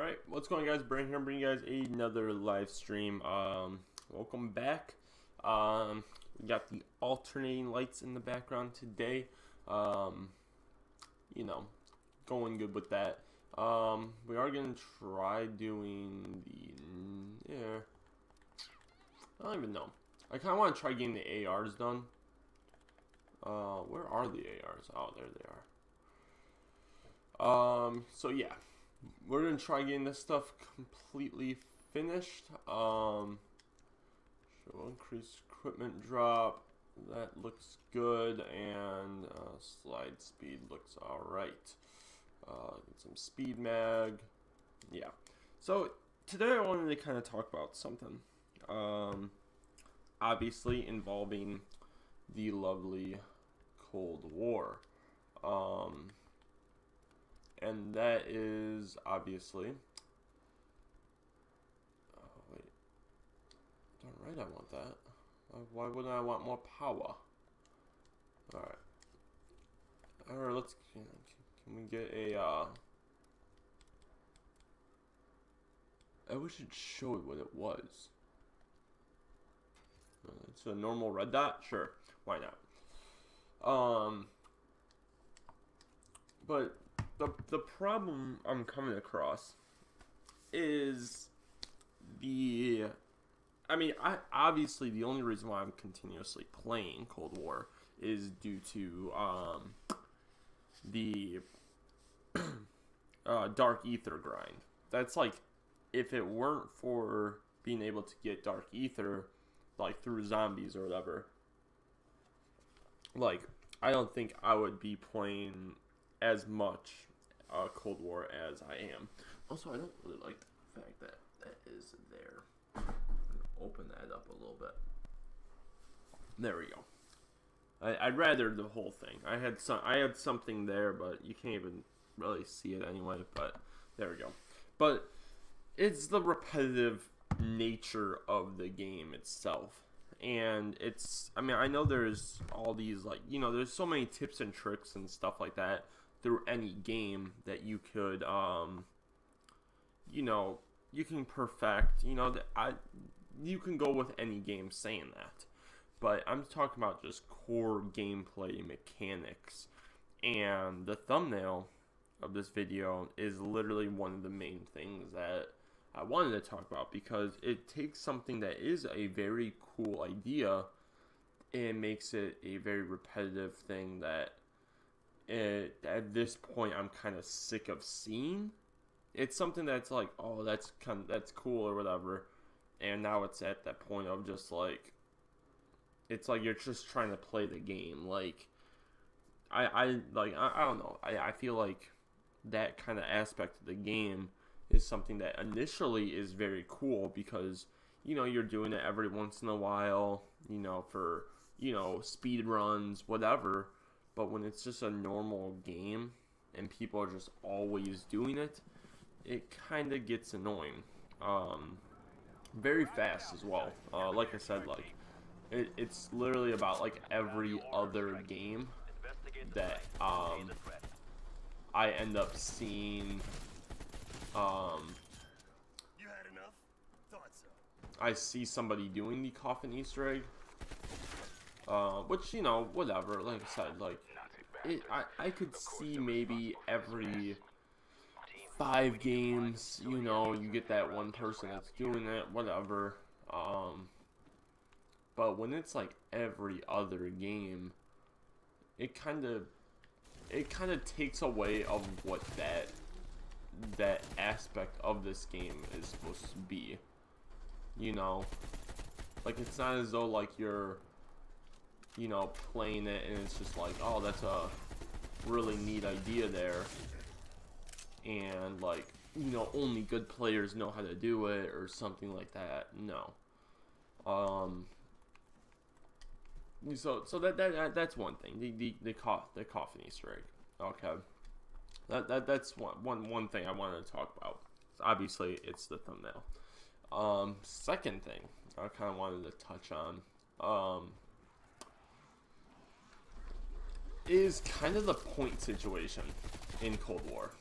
Alright, what's going on, guys? Brain here, bringing you guys another live stream. Welcome back. We got the alternating lights in the background today. You know, going good with that. We are gonna try doing the I don't even know. I kinda wanna try getting the ARs done. Where are the ARs? Oh, there they are. So yeah. We're gonna try getting this stuff completely finished. Show increased equipment drop. That looks good, and slide speed looks alright. Get some speed mag. Yeah. So today I wanted to kind of talk about something. Obviously involving the lovely Cold War. And that is obviously, wait, darn right I want that. Why wouldn't I want more power? Alright, let's, can we get a, I wish it showed what it was. It's a normal red dot? Sure, why not? But the problem I'm coming across is obviously the only reason why I'm continuously playing Cold War is due to the Dark Aether grind. That's like, if it weren't for being able to get Dark Aether like through zombies or whatever, like I don't think I would be playing as much Cold War as I am. Also, I don't really like the fact that that is there. I'm gonna open that up a little bit. There we go. I'd rather the whole thing. I had something there, but you can't even really see it anyway. But there we go. But it's the repetitive nature of the game itself. And it's, I know there's all these, like, there's so many tips and tricks and stuff like that through any game that you could, you can perfect, you can go with any game saying that. But I'm talking about just core gameplay mechanics. And the thumbnail of this video is literally one of the main things that I wanted to talk about, because it takes something that is a very cool idea and makes it a very repetitive thing that at this point I'm kind of sick of seeing. It's something that's like, oh, that's cool or whatever, and now it's at that point of just like, it's like you're just trying to play the game. Like I don't know. I feel like that kind of aspect of the game is something that initially is very cool, because you're doing it every once in a while, for speed runs, whatever. But when it's just a normal game and people are just always doing it, it kind of gets annoying. Very fast as well. Like I said, like it's literally about like every other game that I end up seeing. I see somebody doing the coffin Easter egg, which, whatever. Like I said, like I could see maybe every 5 games, you get that one person that's doing it, whatever. But when it's like every other game, it kind of takes away of what that aspect of this game is supposed to be. Like, it's not as though like you're playing it and it's just like, oh, that's a really neat idea there, and like, only good players know how to do it or something like that. No. So that's one thing. The coffin Easter egg. Okay. That's one thing I wanted to talk about. Obviously, it's the thumbnail. Second thing I kind of wanted to touch on is kind of the point situation in Cold War.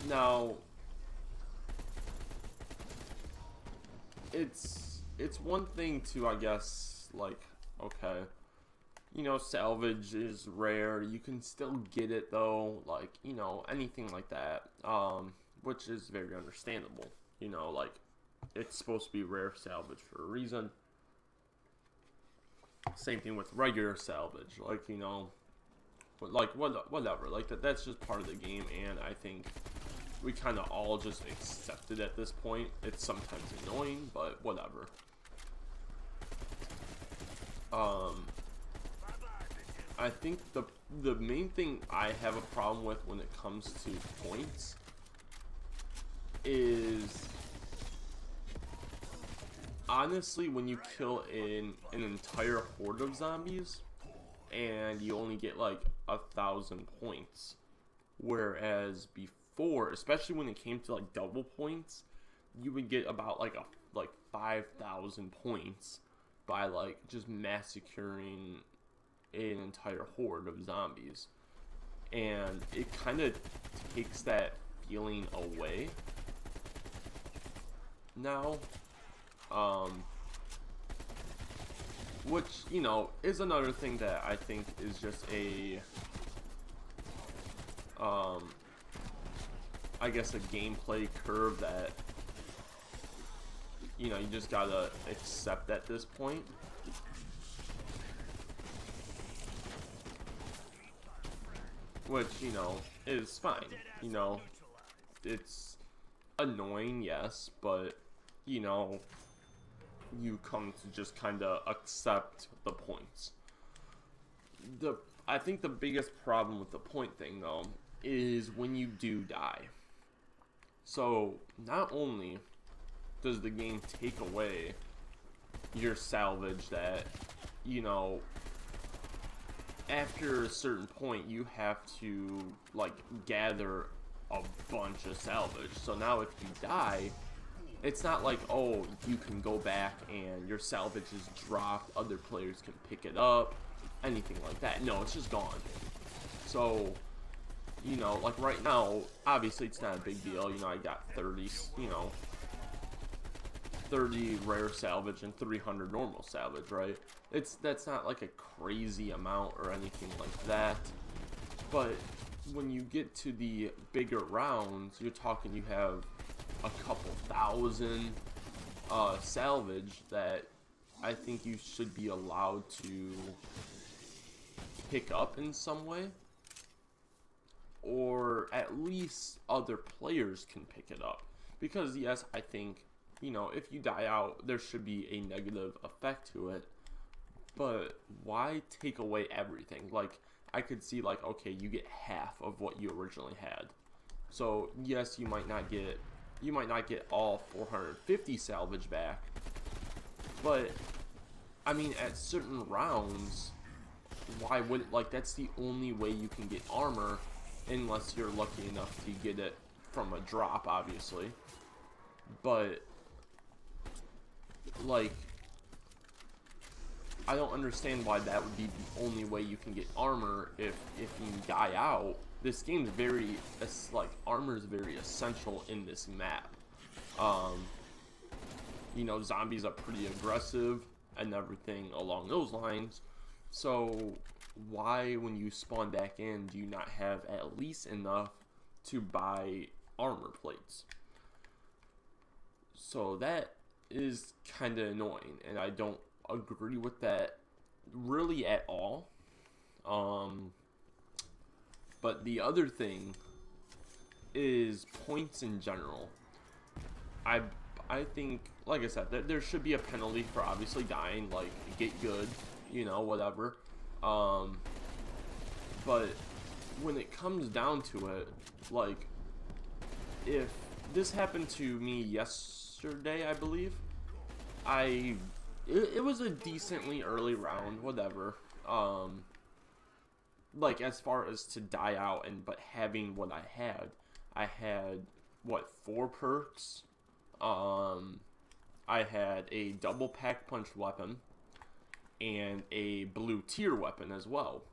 Now, it's one thing to, I guess, like, okay, you know, salvage is rare. You can still get it though, like, you know, anything like that, which is very understandable. You know, like, it's supposed to be rare salvage for a reason. Same thing with regular salvage, like, you know, like whatever, like that's just part of the game, and I think we kind of all just accept it at this point. It's sometimes annoying, but whatever. I think the main thing I have a problem with when it comes to points is, honestly, when you kill an entire horde of zombies and you only get like 1,000 points, whereas before, especially when it came to like double points, you would get about like 5,000 points by like just massacring an entire horde of zombies, and it kind of takes that feeling away now, which, you know, is another thing that I think is just a I guess a gameplay curve that, you know, you just gotta accept at this point. Which, you know, is fine. You know, it's annoying, yes, but, you know, you come to just kind of accept the points. I think the biggest problem with the point thing, though, is when you do die. So, not only does the game take away your salvage that, you know, after a certain point you have to like gather a bunch of salvage. So now if you die, it's not like, oh, you can go back and your salvage is dropped, other players can pick it up, anything like that. No, it's just gone. So, you know, like right now, obviously it's not a big deal. You know, I got 30, you know, 30 rare salvage and 300 normal salvage, right? That's not like a crazy amount or anything like that. But when you get to the bigger rounds, you're talking, you have a couple thousand salvage that I think you should be allowed to pick up in some way, or at least other players can pick it up. Because yes, I think, you know, if you die out, there should be a negative effect to it, but why take away everything? Like, I could see, like, okay, you get half of what you originally had. So yes, you might not get all 450 salvage back, but I mean, at certain rounds, why would, like, that's the only way you can get armor, unless you're lucky enough to get it from a drop, obviously. But like, I don't understand why that would be the only way you can get armor if you die out. This game's very, like, armor is very essential in this map. You know, zombies are pretty aggressive and everything along those lines. So why, when you spawn back in, do you not have at least enough to buy armor plates? So that is kind of annoying, and I don't agree with that really at all. But the other thing is points in general. I think, like I said, there should be a penalty for obviously dying, like, get good, you know, whatever. But when it comes down to it, like, if this happened to me yesterday, I believe, it was a decently early round, whatever. Like, as far as to die out, but having what I had, what, 4 perks? I had a double pack punch weapon and a blue tier weapon as well.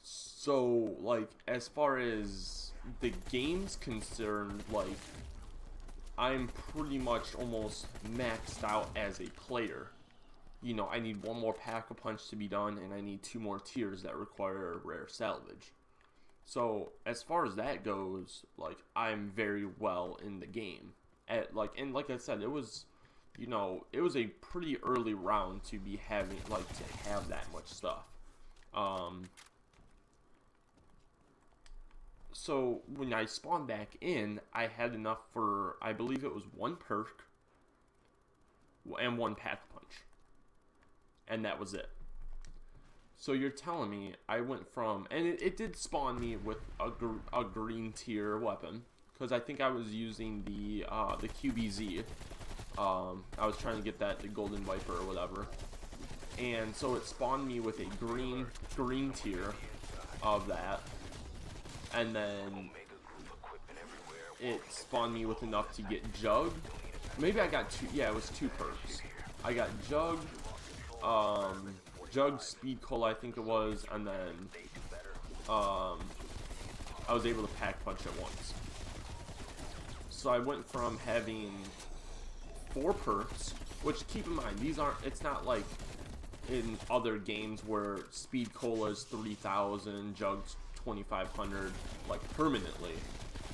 So, like, as far as the game's concerned, like, I'm pretty much almost maxed out as a player. You know, I need one more Pack-a-Punch to be done, and I need 2 more tiers that require a rare salvage. So, as far as that goes, like, I'm very well in the game. And like I said, it was, you know, it was a pretty early round to be having, like, to have that much stuff. So, when I spawned back in, I had enough for, I believe it was 1 perk and 1 Pack-a-Punch. And that was it. So you're telling me I went from, and it did spawn me with a green tier weapon, because I think I was using the QBZ. I was trying to get the Golden Viper or whatever, and so it spawned me with a green tier of that, and then it spawned me with enough to get Jug. Maybe I got 2. Yeah, it was 2 perks. I got Jug. Jug, Speed Cola, I think it was, and then I was able to Pack Punch at once. So I went from having 4 perks, which, keep in mind, these aren't, it's not like in other games where Speed Cola is 3,000, Jug's 2,500, like, permanently,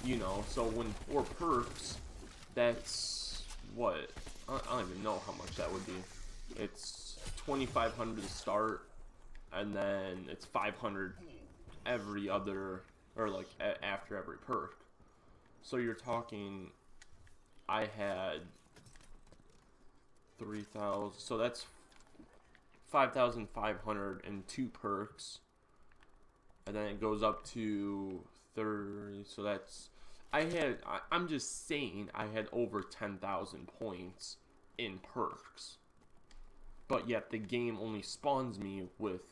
you know. So when 4 perks, that's what, I don't even know how much that would be. It's 2,500 to start, and then it's 500 every other, or like after every perk. So you're talking, I had 3,000, so that's 5,502 perks, and then it goes up to 30. So that's, I'm just saying, I had over 10,000 points in perks. But yet the game only spawns me with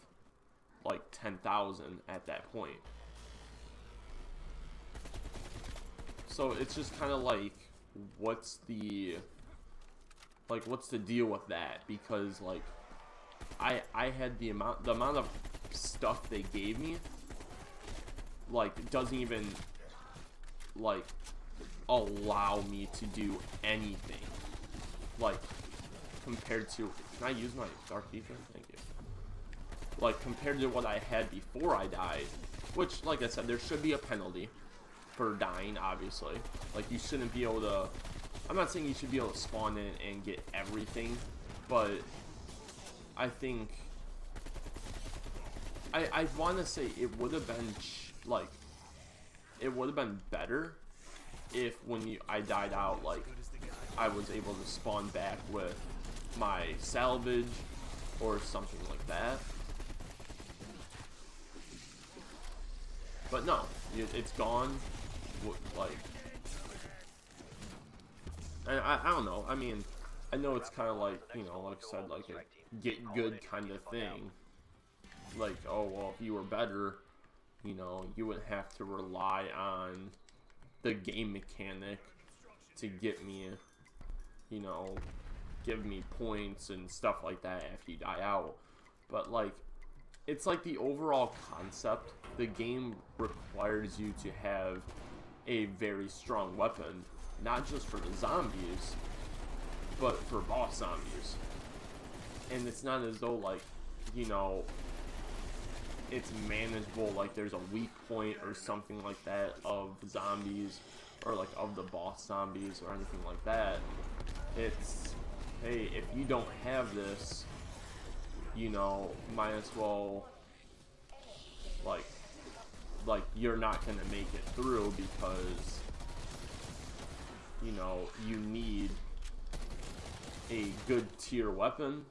like 10,000 at that point. So it's just kind of like, what's the deal with that? Because like I had the amount of stuff they gave me, like, doesn't even like allow me to do anything. Like, compared to, can I use my Dark Ether? Thank you. Like, compared to what I had before I died, which, like I said, there should be a penalty for dying, obviously. Like, you shouldn't be able to, I'm not saying you should be able to spawn in and get everything, but I think, I want to say it would have been, like, it would have been better if when I died out, like, I was able to spawn back with my salvage or something like that. But no, it's gone. Like, and I don't know. I mean, I know it's kind of like, you know, like I said, like a get good kind of thing. Like, oh, well, if you were better, you know, you wouldn't have to rely on the game mechanic to get me, you know, give me points and stuff like that after you die out. But like, it's like the overall concept, the game requires you to have a very strong weapon, not just for the zombies, but for boss zombies. And it's not as though, like, you know, it's manageable, like there's a weak point or something like that of zombies, or like of the boss zombies or anything like that. It's, hey, if you don't have this, you know, might as well, like you're not gonna make it through, because, you know, you need a good tier weapon.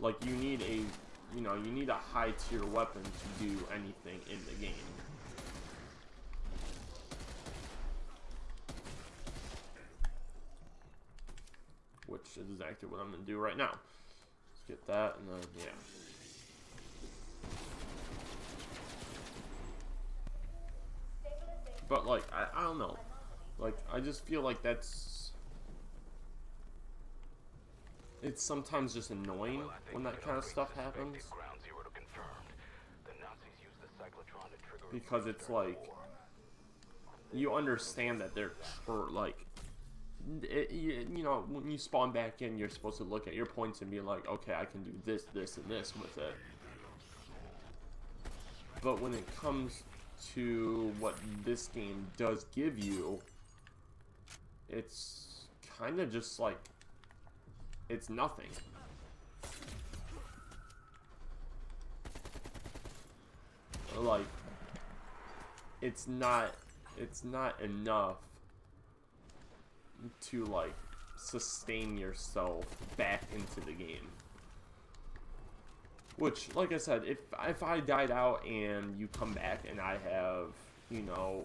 Like, you need a, you know, you need a high tier weapon to do anything in the game. Which is exactly what I'm going to do right now. Let's get that, and then, yeah. But, like, I don't know. Like, I just feel like that's... it's sometimes just annoying when that kind of stuff happens. Because it's like, you understand that they're, or like, you know, when you spawn back in, you're supposed to look at your points and be like, okay, I can do this, this, and this with it. But when it comes to what this game does give you, it's kind of just like, it's nothing. Like, it's not enough to like sustain yourself back into the game. Which, like I said, if I died out and you come back and I have, you know,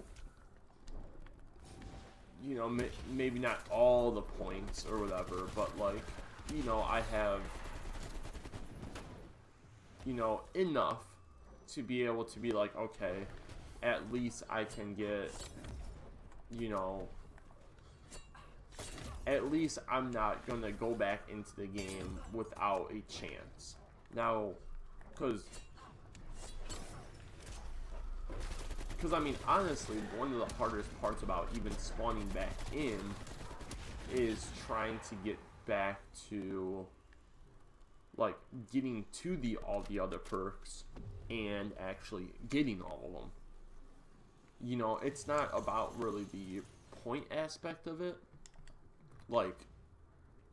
maybe not all the points or whatever, but like, you know, I have, you know, enough to be able to be like, okay, at least I can get, you know, at least I'm not gonna go back into the game without a chance. Now, because I mean, honestly, one of the hardest parts about even spawning back in is trying to get back to, like, getting to all the other perks and actually getting all of them. You know, it's not about really the point aspect of it. Like,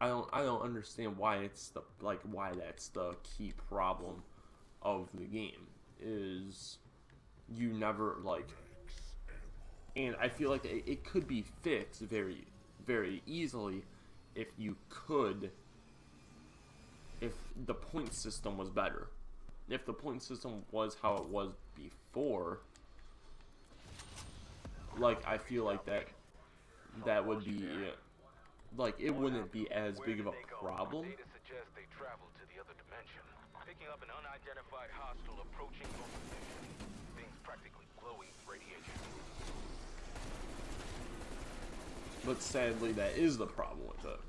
I don't understand why it's the, like, why that's the key problem of the game, is you never, like, and I feel like it could be fixed very, very easily if the point system was better. If the point system was how it was before, like, I feel like that would be, like, it wouldn't be as big of a problem. Picking up an unidentified hostile approaching your position. Things practically glowing with radiation. But sadly, that is the problem with it.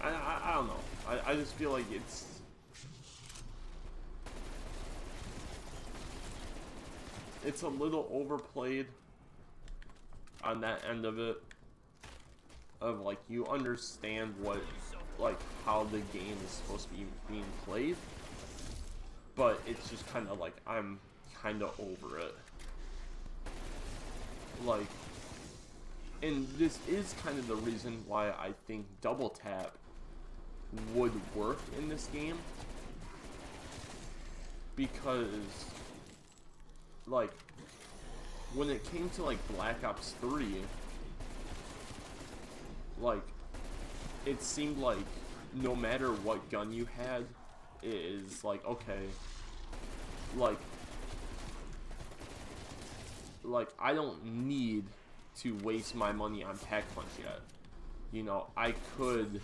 I don't know. I just feel like it's a little overplayed on that end of it, of like, you understand what, like, how the game is supposed to be being played, but it's just kind of like, I'm kind of over it. Like, and this is kind of the reason why I think double tap would work in this game, because, like, when it came to, like, Black Ops 3, like, it seemed like no matter what gun you had, it is like, okay, like, I don't need to waste my money on Pack Punch yet. You know, I could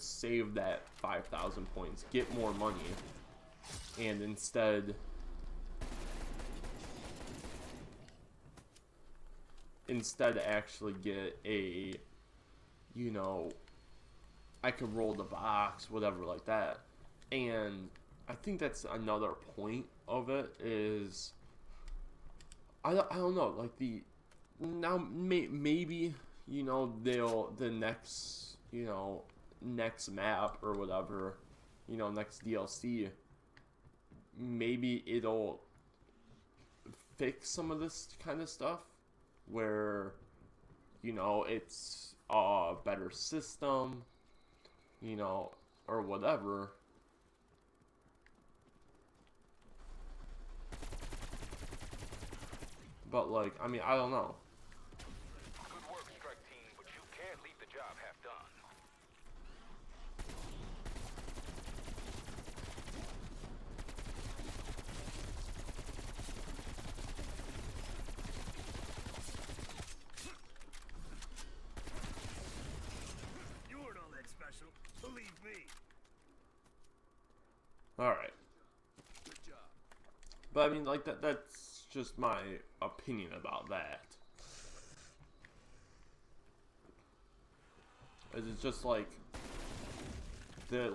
save that 5,000 points, get more money, and instead actually get a, you know, I could roll the box, whatever like that. And I think that's another point of it, is I don't know, like, maybe, you know, the next, you know, next map or whatever, you know, next DLC, maybe it'll fix some of this kind of stuff, where, you know, it's a better system, you know, or whatever. But, like, I mean, I don't know. Good work, strike team, but you can't leave the job half done. You weren't all that special, believe me. All right. But I mean, like that's just my opinion about that. It's just like the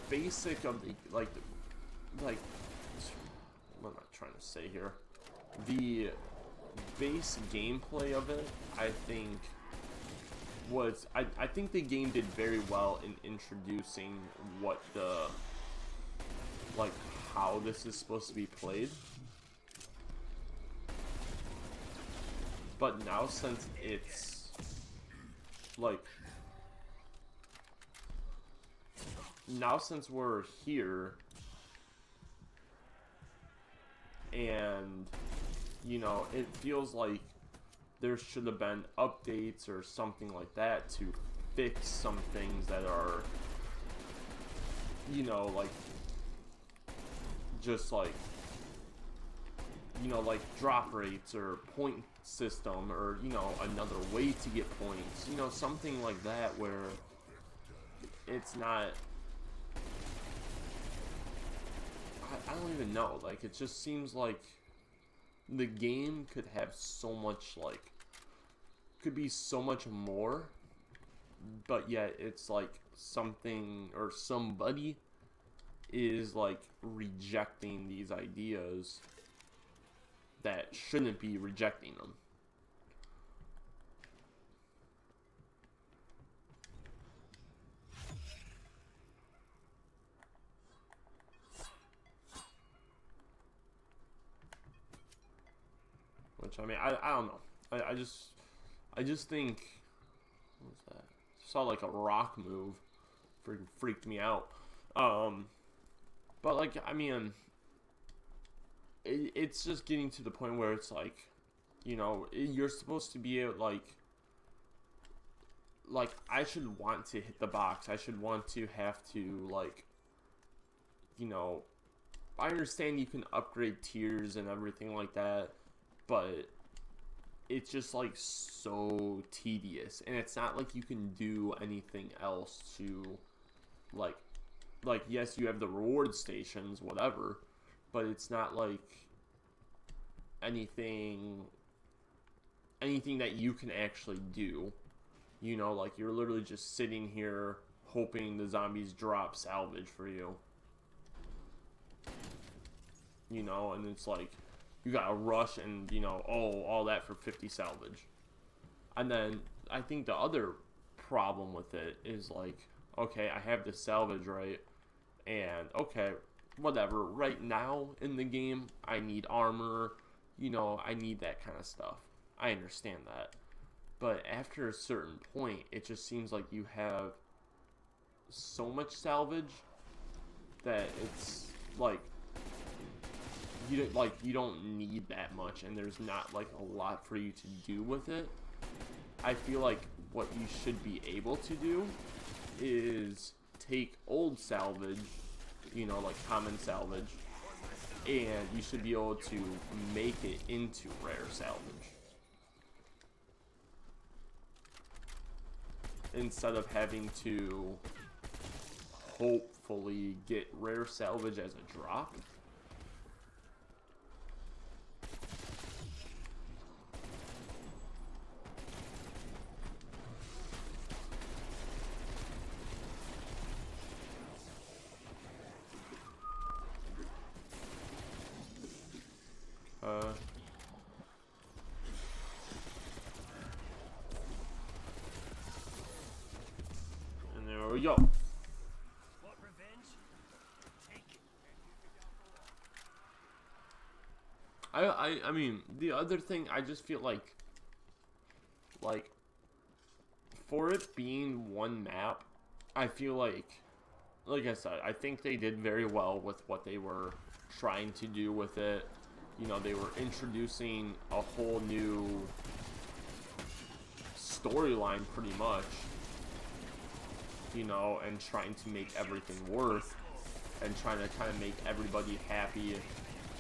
basic of the like what am I trying to say here? The base gameplay of it, I think was I think the game did very well in introducing what the like how this is supposed to be played. But now since it's like since we're here and you know, it feels like there should have been updates or something like that to fix some things that are, you know, like just like, you know, like drop rates or point system or, you know, another way to get points, you know, something like that where it's not, I don't even know, like it just seems like the game could have so much, like, could be so much more, but yet it's like something or somebody is like rejecting these ideas that shouldn't be rejecting them. Which I mean, I don't know. I just think, what was that? Saw like a rock move, freaking freaked me out. But like I mean, it's just getting to the point where it's like, you know, you're supposed to be able, like I should want to hit the box. I should want to have to, like, you know, I understand you can upgrade tiers and everything like that, but it's just like so tedious, and it's not like you can do anything else to like yes, you have the reward stations, whatever, but it's not like anything that you can actually do. You know, like you're literally just sitting here hoping the zombies drop salvage for you. You know, and it's like you gotta rush and, you know, oh, all that for 50 salvage. And then I think the other problem with it is like, okay, I have the salvage, right? And okay, whatever, right now in the game I need armor, you know, I need that kind of stuff. I understand that. But after a certain point, it just seems like you have so much salvage that it's like you don't need that much, and there's not like a lot for you to do with it. I feel like what you should be able to do is take old salvage, you know, like common salvage, and you should be able to make it into rare salvage instead of having to hopefully get rare salvage as a drop. And there we go. I mean, the other thing, I just feel like for it being one map, I feel like I said, I think they did very well with what they were trying to do with it. You know, they were introducing a whole new storyline pretty much, you know, and trying to make everything work and trying to kind of make everybody happy.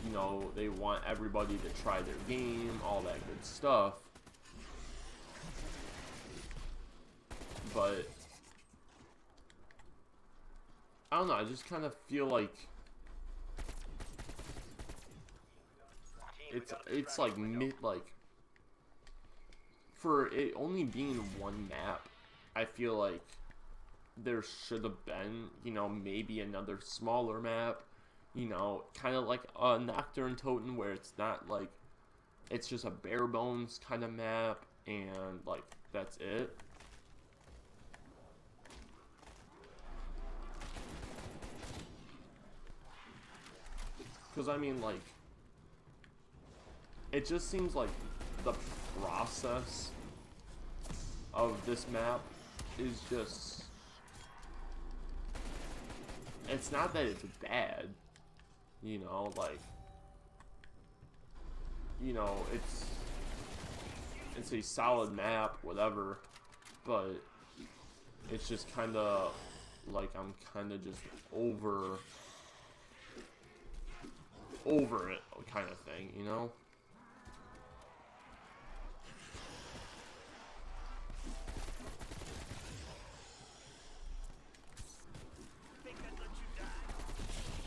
You know, they want everybody to try their game, all that good stuff. But I don't know, I just kind of feel like it's like for it only being one map, I feel like there should have been, you know, maybe another smaller map, you know, kind of like a Nocturne Totem where it's not like, it's just a bare bones kind of map and like that's it. Because I mean, like, it just seems like the process of this map is just, it's not that it's bad, you know, like, you know, it's a solid map, whatever, but it's just kind of like I'm kind of just over it kind of thing, you know?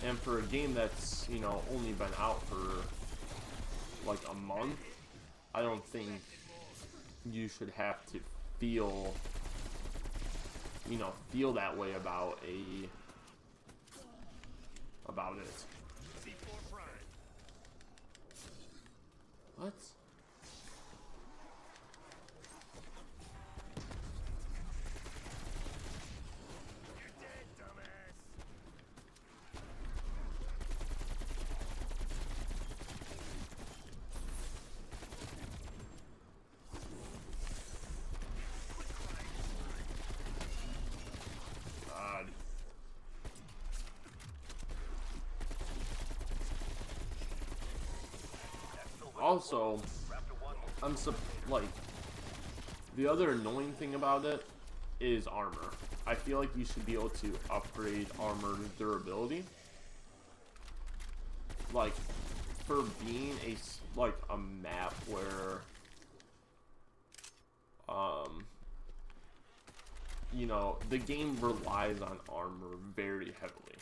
And for a game that's, you know, only been out for like a month, I don't think you should have to feel, you know, feel that way about it. What? God. Also, like, the other annoying thing about it is armor. I feel like you should be able to upgrade armor durability. Like, for being a map where, you know, the game relies on armor very heavily.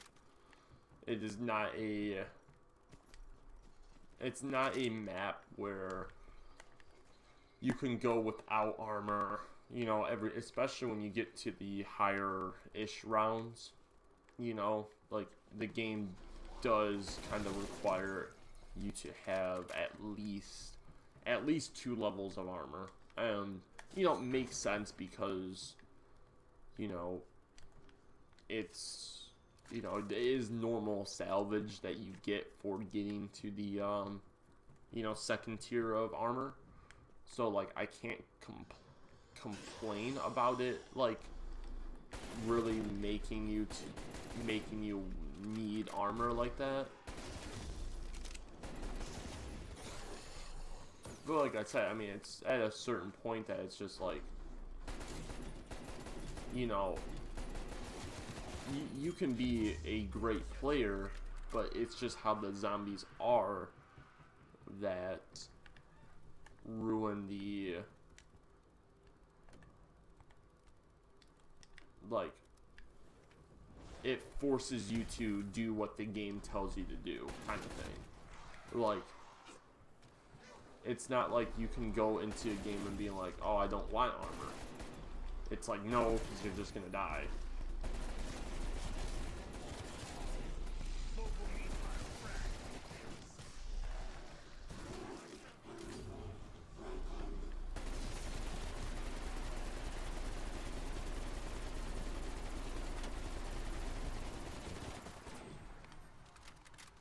It is not a, it's not a map where you can go without armor, you know, especially when you get to the higher-ish rounds, you know, like, the game does kind of require you to have at least 2 levels of armor. And, you know, it makes sense because, you know, it's, you know, it is normal salvage that you get for getting to the, you know, second tier of armor. So, like, I can't complain about it, like, really making you need armor like that. But like I said, I mean, it's at a certain point that it's just like, you know, you can be a great player, but it's just how the zombies are that ruin the, like, it forces you to do what the game tells you to do, kind of thing. Like, it's not like you can go into a game and be like, oh, I don't want armor. It's like, no, because you're just gonna die.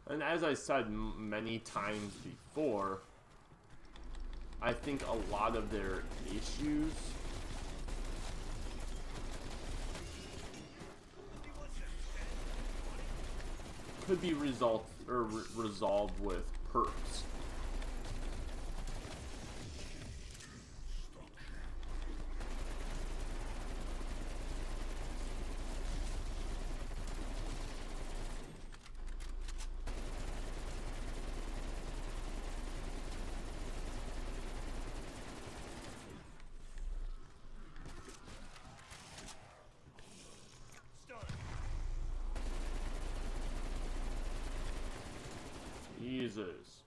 And as I said many times before, I think a lot of their issues could be resolved with perks. Jesus.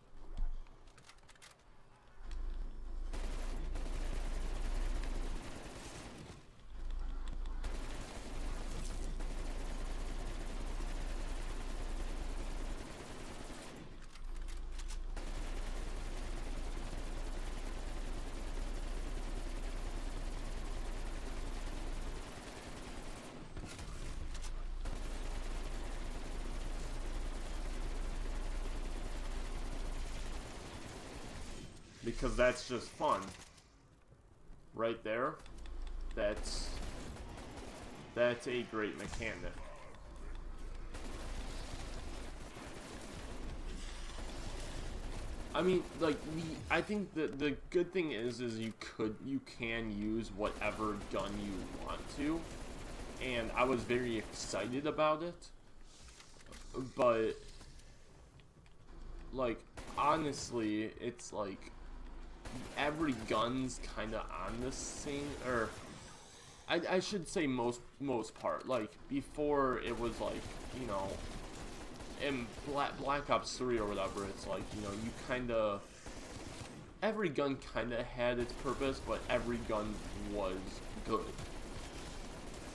Because that's just fun. Right there. That's a great mechanic. I mean, like, I think the good thing is you can use whatever gun you want to, and I was very excited about it, but, like, honestly, it's like, every gun's kind of on the same, or, I should say most part, like, before it was like, you know, in Black Ops 3 or whatever, it's like, you know, you kind of, every gun kind of had its purpose, but every gun was good,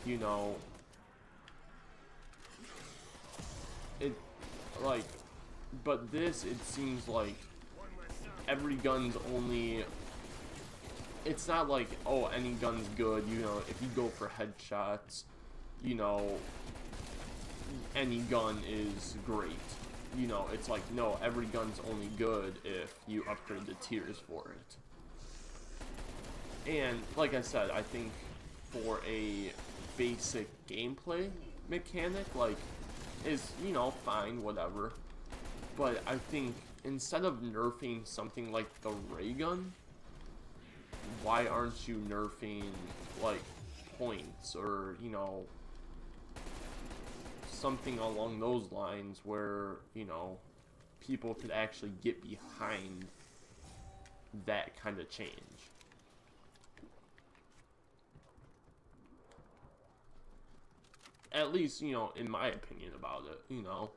you know, it, like, but this, it seems like, every gun's only, it's not like, oh, any gun's good, you know, if you go for headshots, you know, any gun is great. You know, it's like, no, every gun's only good if you upgrade the tiers for it. And, like I said, I think for a basic gameplay mechanic, like, is, you know, fine, whatever. But I think, instead of nerfing something like the ray gun, why aren't you nerfing, like, points, or, you know, something along those lines where, you know, people could actually get behind that kind of change. At least, you know, in my opinion about it, you know.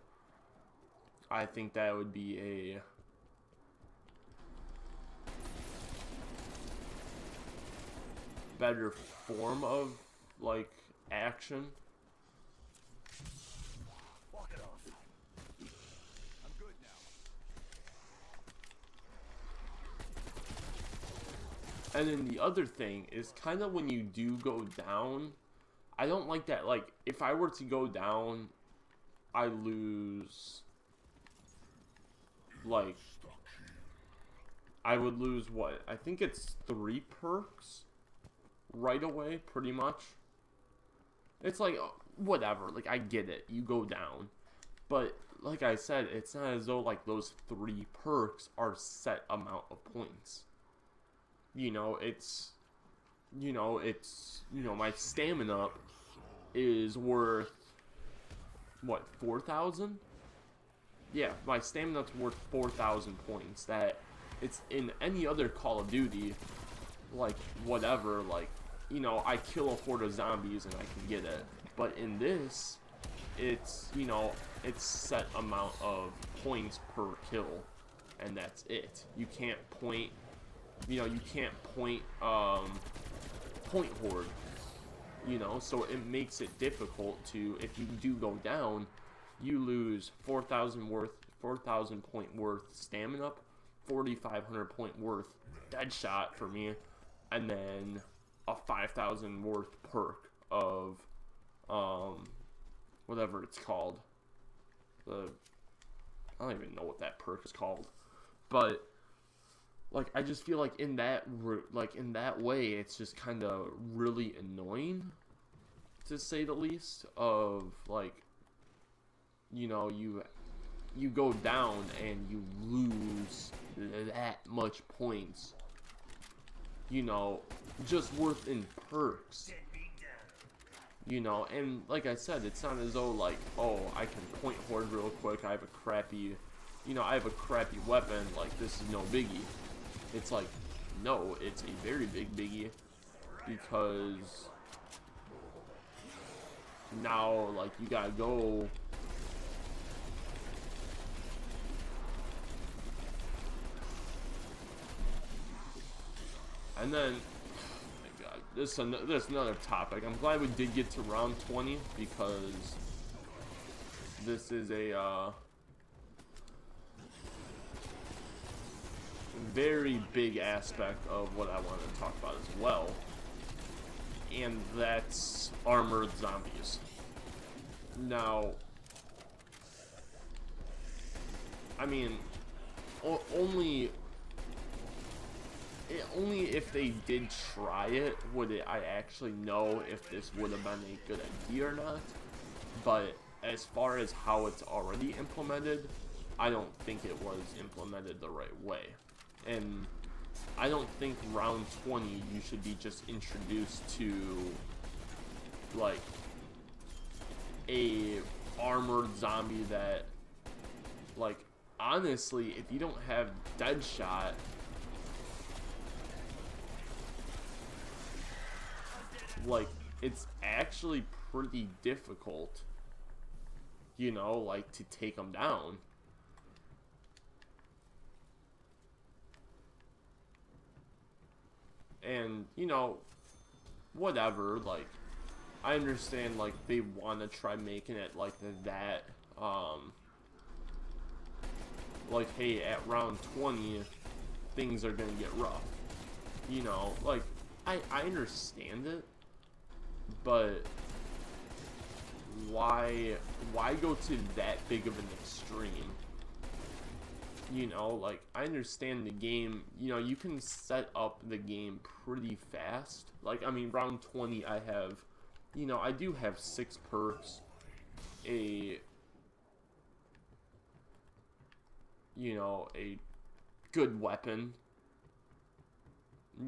I think that would be a better form of, like, action. And then the other thing is kind of when you do go down, I don't like that. Like, if I were to go down, I lose, like, I would lose what? I think it's 3 perks right away, pretty much. It's like, whatever, like, I get it, you go down. But, like I said, it's not as though, like, those 3 perks are set amount of points. You know, it's, my stamina is worth, what, 4,000? Yeah, my stamina's worth 4,000 points. That, it's in any other Call of Duty, like, whatever, like, you know, I kill a horde of zombies and I can get it. But in this, it's, you know, it's set amount of points per kill, and that's it. You can't point, you know, you can't point horde, you know, so it makes it difficult to, if you do go down, you lose 4,000 point worth stamina, 4,500 point worth dead shot for me, and then a 5,000 worth perk of, whatever it's called, I don't even know what that perk is called, but, like, I just feel like in that way, it's just kind of really annoying, to say the least, of, like, you know, you go down and you lose that much points, you know, just worth in perks, you know, and like I said, it's not as though, like, oh, I can point horde real quick, I have a crappy weapon, like, this is no biggie. It's like, no, it's a very big biggie, because now, like, you gotta go, And then, oh my god, this is another topic. I'm glad we did get to round 20 because this is a very big aspect of what I want to talk about as well. And that's armored zombies. Now, I mean, only if they did try it would I actually know if this would have been a good idea or not. But as far as how it's already implemented, I don't think it was implemented the right way. And I don't think round 20 you should be just introduced to like a armored zombie that, like, honestly, if you don't have Deadshot, like, it's actually pretty difficult, you know, like, to take them down. And, you know, whatever, like, I understand, like, they want to try making it like that, like, hey, at round 20, things are gonna get rough. You know, like, I understand it, but why go to that big of an extreme? You know, like, I understand the game, you know, you can set up the game pretty fast. Like, I mean, round 20, I have, you know, I do have 6 perks, you know, a good weapon,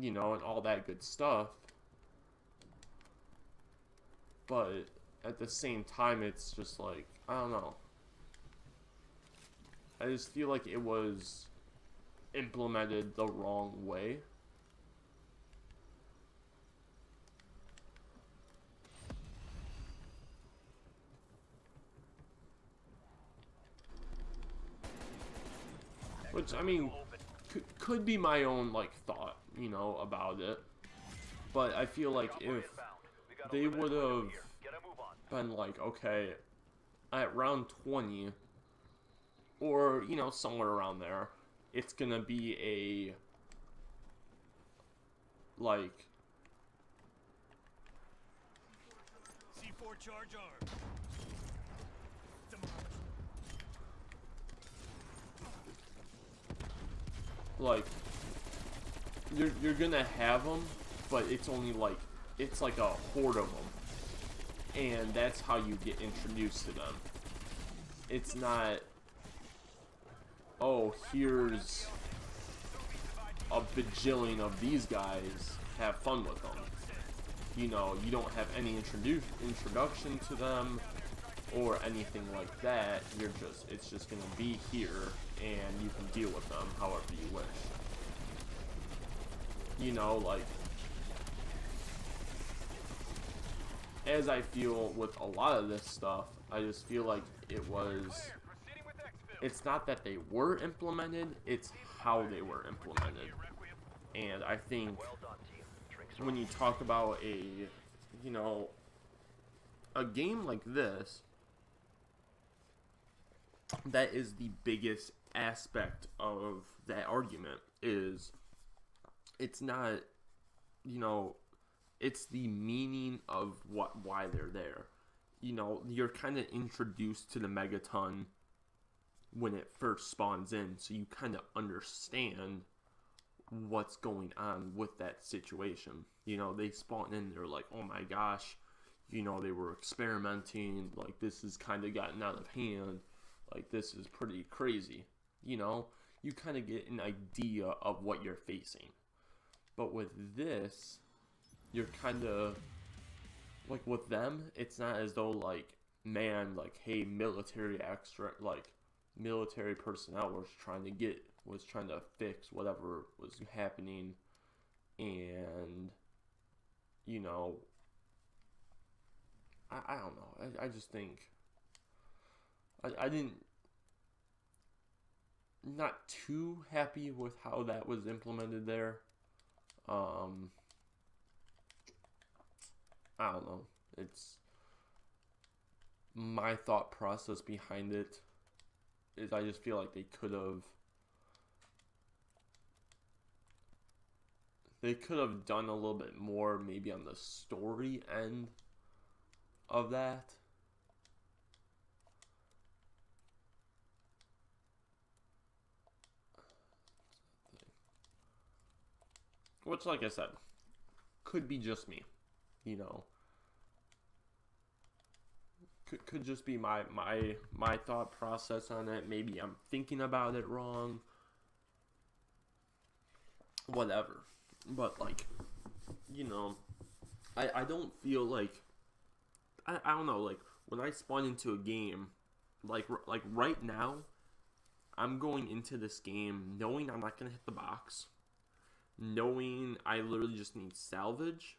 you know, and all that good stuff. But at the same time, it's just like, I don't know. I just feel like it was implemented the wrong way. Which, I mean, could be my own, like, thought, you know, about it. But I feel like if they would have been like, okay, at round 20, or, you know, somewhere around there, it's gonna be a, like, C4 charge arm. like, you're gonna have them, but it's only like, it's like a horde of them, and that's how you get introduced to them. It's not, oh, here's a bajillion of these guys, have fun with them. You know, you don't have any introduction to them or anything like that. It's just gonna be here, and you can deal with them however you wish. You know, like, as I feel with a lot of this stuff, I just feel like it's not that they were implemented, it's how they were implemented. And I think when you talk about you know, a game like this, that is the biggest aspect of that argument, is it's not, you know, it's the meaning of why they're there. You know, you're kind of introduced to the Megaton when it first spawns in, so you kind of understand what's going on with that situation. You know, they spawn in, they're like, oh my gosh, you know, they were experimenting, like, this has kind of gotten out of hand, like, this is pretty crazy. You know, you kind of get an idea of what you're facing. But with this, you're kind of, like, with them, it's not as though, like, man, like, hey, military personnel was trying to fix whatever was happening, and, you know, I don't know, I just think, I not too happy with how that was implemented there, Um, I don't know. It's my thought process behind it is I just feel like they could have done a little bit more maybe on the story end of that. Which, like I said, could be just me, you know. Could just be my thought process on it. Maybe I'm thinking about it wrong. Whatever. But, like, you know, I don't feel like, I don't know, like, when I spawn into a game, like right now, I'm going into this game knowing I'm not going to hit the box, knowing I literally just need salvage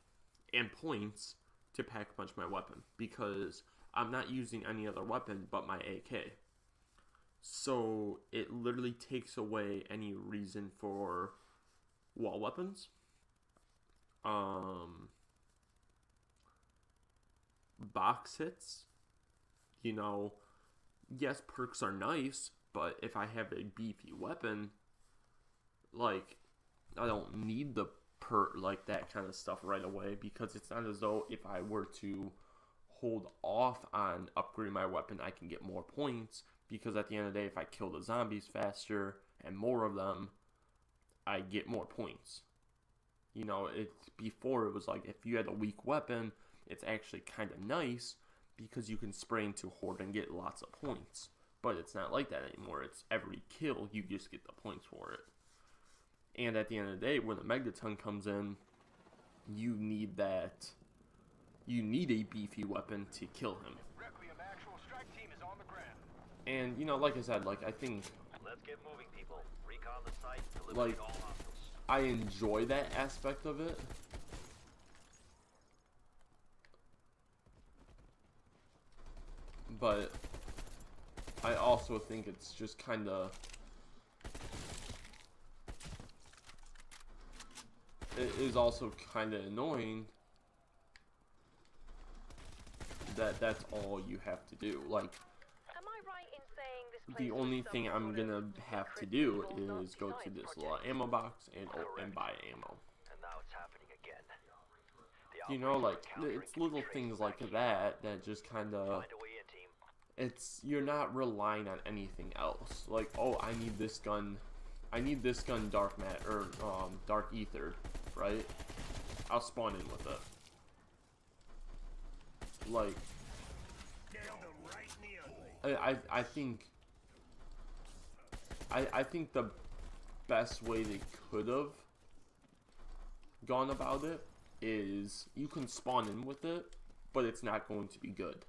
and points to pack punch my weapon, because I'm not using any other weapon but my AK. So it literally takes away any reason for wall weapons. Box hits. You know, yes, perks are nice, but if I have a beefy weapon, like, I don't need the like that kind of stuff right away, because it's not as though if I were to hold off on upgrading my weapon, I can get more points, because at the end of the day, if I kill the zombies faster and more of them, I get more points. You know, before it was like, if you had a weak weapon, it's actually kind of nice because you can spray into horde and get lots of points. But it's not like that anymore. It's every kill, you just get the points for it. And at the end of the day, when the Megaton comes in, you need that. You need a beefy weapon to kill him. Requiem actual strike team is on the ground. And, you know, like I said, like, I think, Let's get moving, people. Recon the site, like, eliminate all hostiles. I enjoy that aspect of it. But I also think it's just kind of, it is also kind of annoying that that's all you have to do. Like, Am I right in saying this place the was only some thing I'm sort of gonna have to secret do evil is go to Nazi this science little project? ammo box and buy ammo. And now it's happening again. You know, like, it's little things like that that just kind of, Find a way in, team. it's, you're not relying on anything else. Like, oh, I need this gun dark mat, or dark ether, right? I'll spawn in with it. Like, Nailed him right in the ugly. I think the best way they could have gone about it is you can spawn in with it, but it's not going to be good.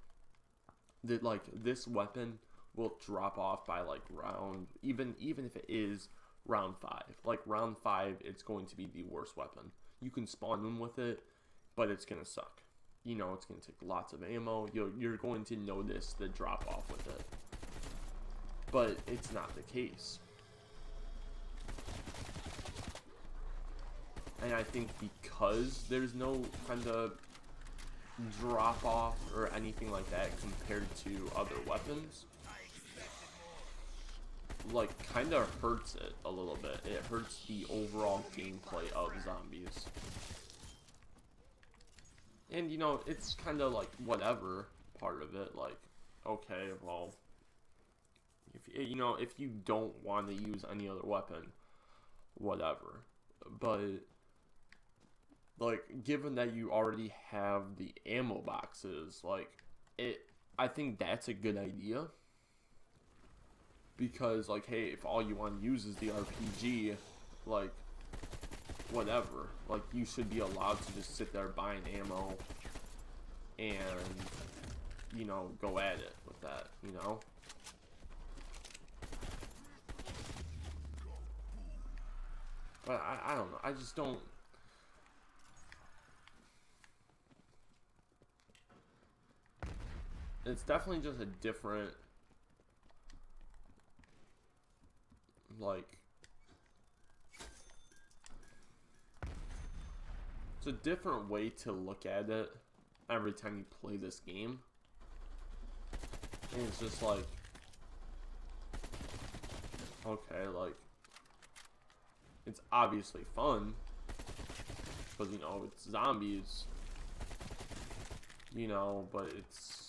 That, like, this weapon will drop off by like round, even if it is round 5. Like round 5, it's going to be the worst weapon. You can spawn in with it, but it's gonna suck. You know, it's gonna take lots of ammo. You're going to notice the drop off with it, but it's not the case. And I think because there's no kind of drop off or anything like that compared to other weapons, like, kind of hurts it a little bit. It hurts the overall gameplay of zombies. And, you know, it's kind of like whatever part of it. Like, okay, well, if you know, if you don't want to use any other weapon, whatever. But, like, given that you already have the ammo boxes, like, I think that's a good idea. Because, like, hey, if all you want to use is the RPG, like, whatever. Like, you should be allowed to just sit there buying ammo and, you know, go at it with that, you know? But I don't know. I just don't... It's definitely just a different, like, it's a different way to look at it every time you play this game. And it's just like, okay, like, it's obviously fun, because, you know, it's zombies, you know, but it's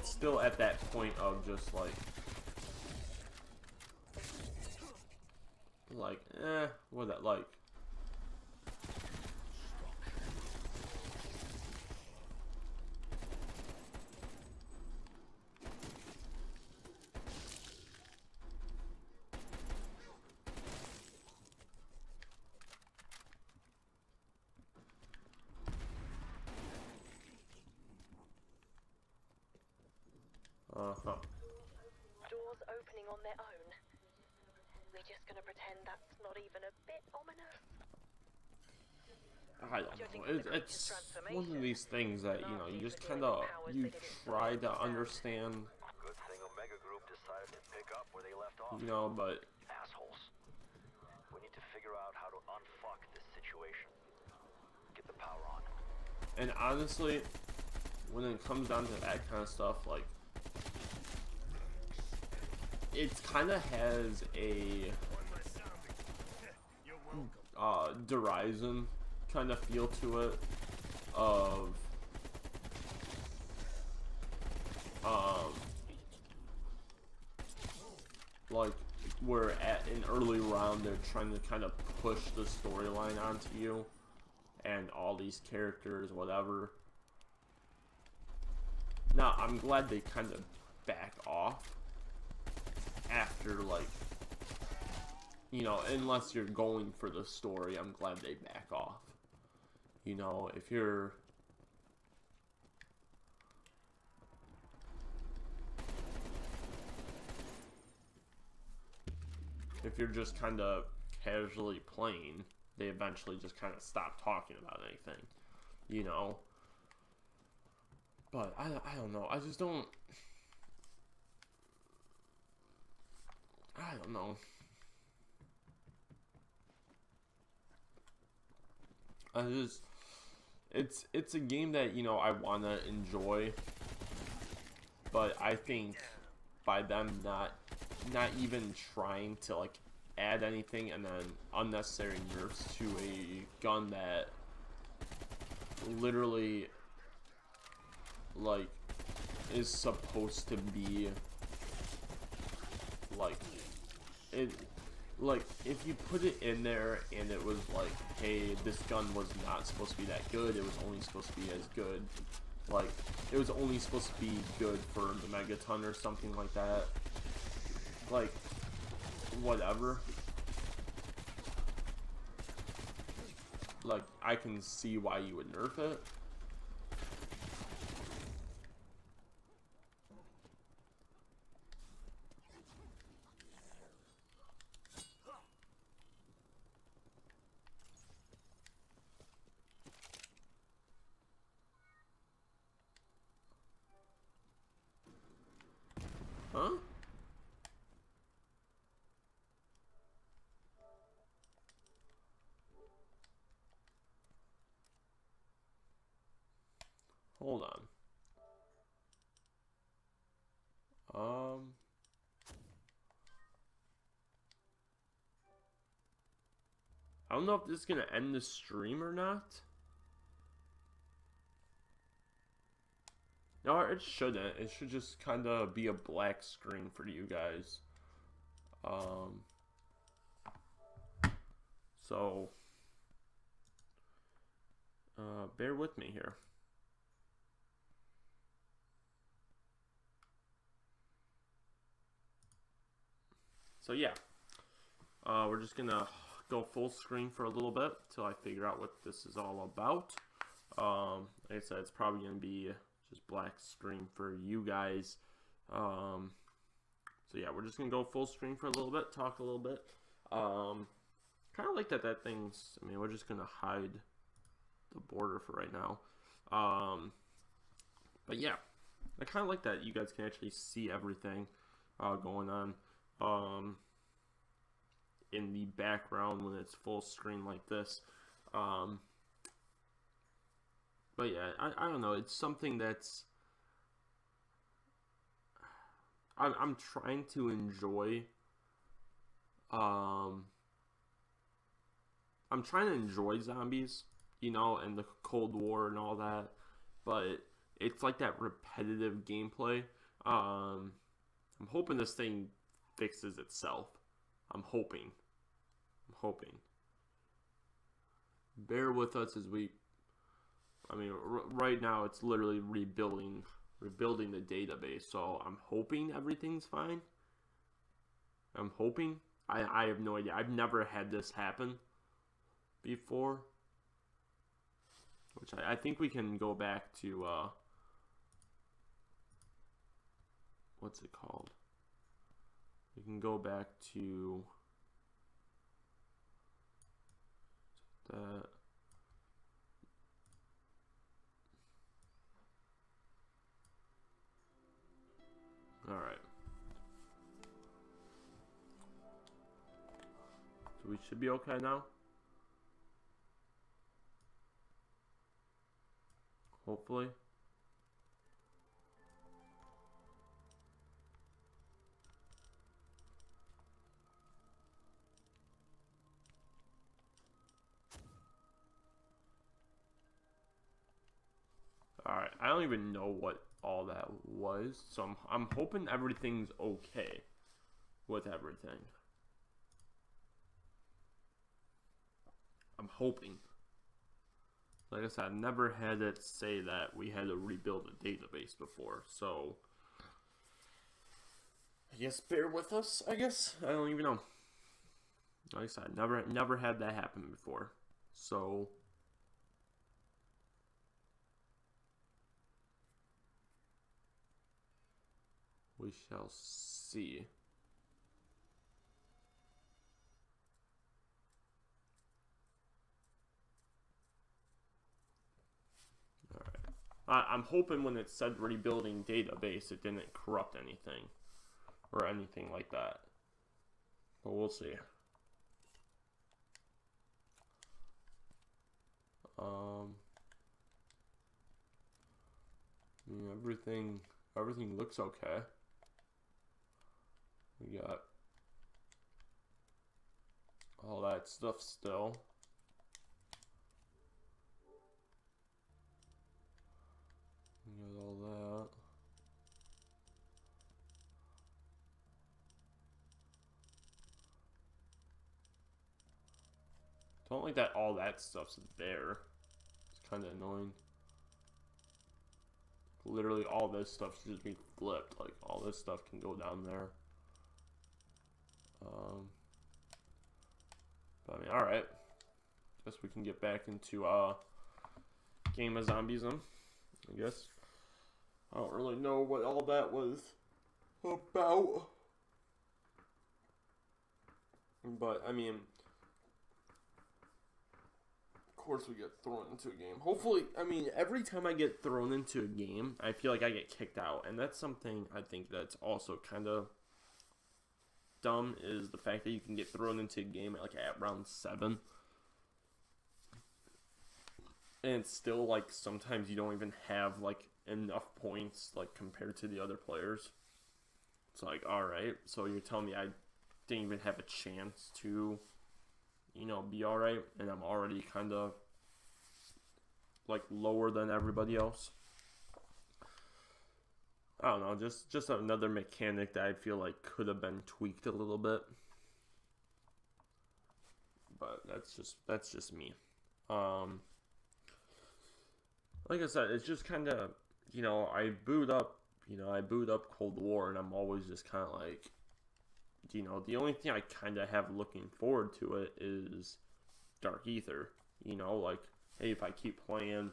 still at that point of just like, what that like. Doors opening on their own. We're just gonna pretend that's not even a bit ominous. I don't know. It's one of these things that, you know, you just kind of, you try to understand, Good thing Omega Group decided to pick up where they left off. you know, but Assholes. We need to figure out how to unfuck this situation. Get the power on. and honestly, when it comes down to that kind of stuff, like, it kind of has a Derision kind of feel to it, of like, where at an early round they're trying to kind of push the storyline onto you and all these characters, whatever. Now, I'm glad they kind of back off after, like, you know, unless you're going for the story, I'm glad they back off. You know, if you're just kind of casually playing, they eventually just kind of stop talking about anything, you know. But I don't know. I just don't. I don't know. It's a game that, you know, I want to enjoy, but I think by them not even trying to, like, add anything and then unnecessary nerfs to a gun that literally, like, is supposed to be, like, it, like, if you put it in there and it was like, hey, this gun was not supposed to be that good, it was only supposed to be as good, like, it was only supposed to be good for the Megaton or something like that, like, whatever, like, I can see why you would nerf it. Huh? Hold on. I don't know if this is gonna end the stream or not. No, it shouldn't. It should just kind of be a black screen for you guys. So, bear with me here. So yeah, we're just gonna go full screen for a little bit till I figure out what this is all about. Like I said, it's probably gonna be just black screen for you guys. So yeah, we're just gonna go full screen for a little bit, talk a little bit. Kind of like that thing's, I mean, we're just gonna hide the border for right now. But yeah, I kind of like that you guys can actually see everything going on. in the background when it's full screen like this. But yeah, I don't know. It's something that's I'm trying to enjoy. I'm trying to enjoy zombies, you know, and the Cold War and all that, but it's like that repetitive gameplay. I'm hoping this thing fixes itself. I'm hoping. Bear with us as we. I mean, right now it's literally rebuilding the database. So I'm hoping everything's fine. I'm hoping. I have no idea. I've never had this happen before. Which I think we can go back to, what's it called? We can go back to that. Alright. So we should be okay now. Hopefully. Alright, I don't even know what all that was, so I'm hoping everything's okay with everything. I'm hoping. Like I said, I've never had it say that we had to rebuild a database before, so I guess bear with us, I guess. I don't even know. Like I said, never had that happen before. So we shall see. I'm hoping when it said rebuilding database, it didn't corrupt anything or anything like that. But we'll see. Yeah, everything looks okay. We got all that stuff still. We got all that. Don't like that all that stuff's there. It's kind of annoying. Literally all this stuff should just be flipped. Like all this stuff can go down there. But I mean, alright. Guess we can get back into Game of Zombies then, I guess. I don't really know what all that was about. But I mean, of course we get thrown into a game. Hopefully, I mean, every time I get thrown into a game, I feel like I get kicked out. And that's something I think that's also kind of dumb, is the fact that you can get thrown into a game at round 7. And it's still, like, sometimes you don't even have, like, enough points, like, compared to the other players. It's like, alright, so you're telling me I didn't even have a chance to, you know, be alright, and I'm already kind of, like, lower than everybody else. I don't know, just another mechanic that I feel like could have been tweaked a little bit. But that's just me. Like I said, it's just kind of, you know, I boot up Cold War, and I'm always just kind of like, you know, the only thing I kind of have looking forward to it is Dark Aether. You know, like, hey, if I keep playing,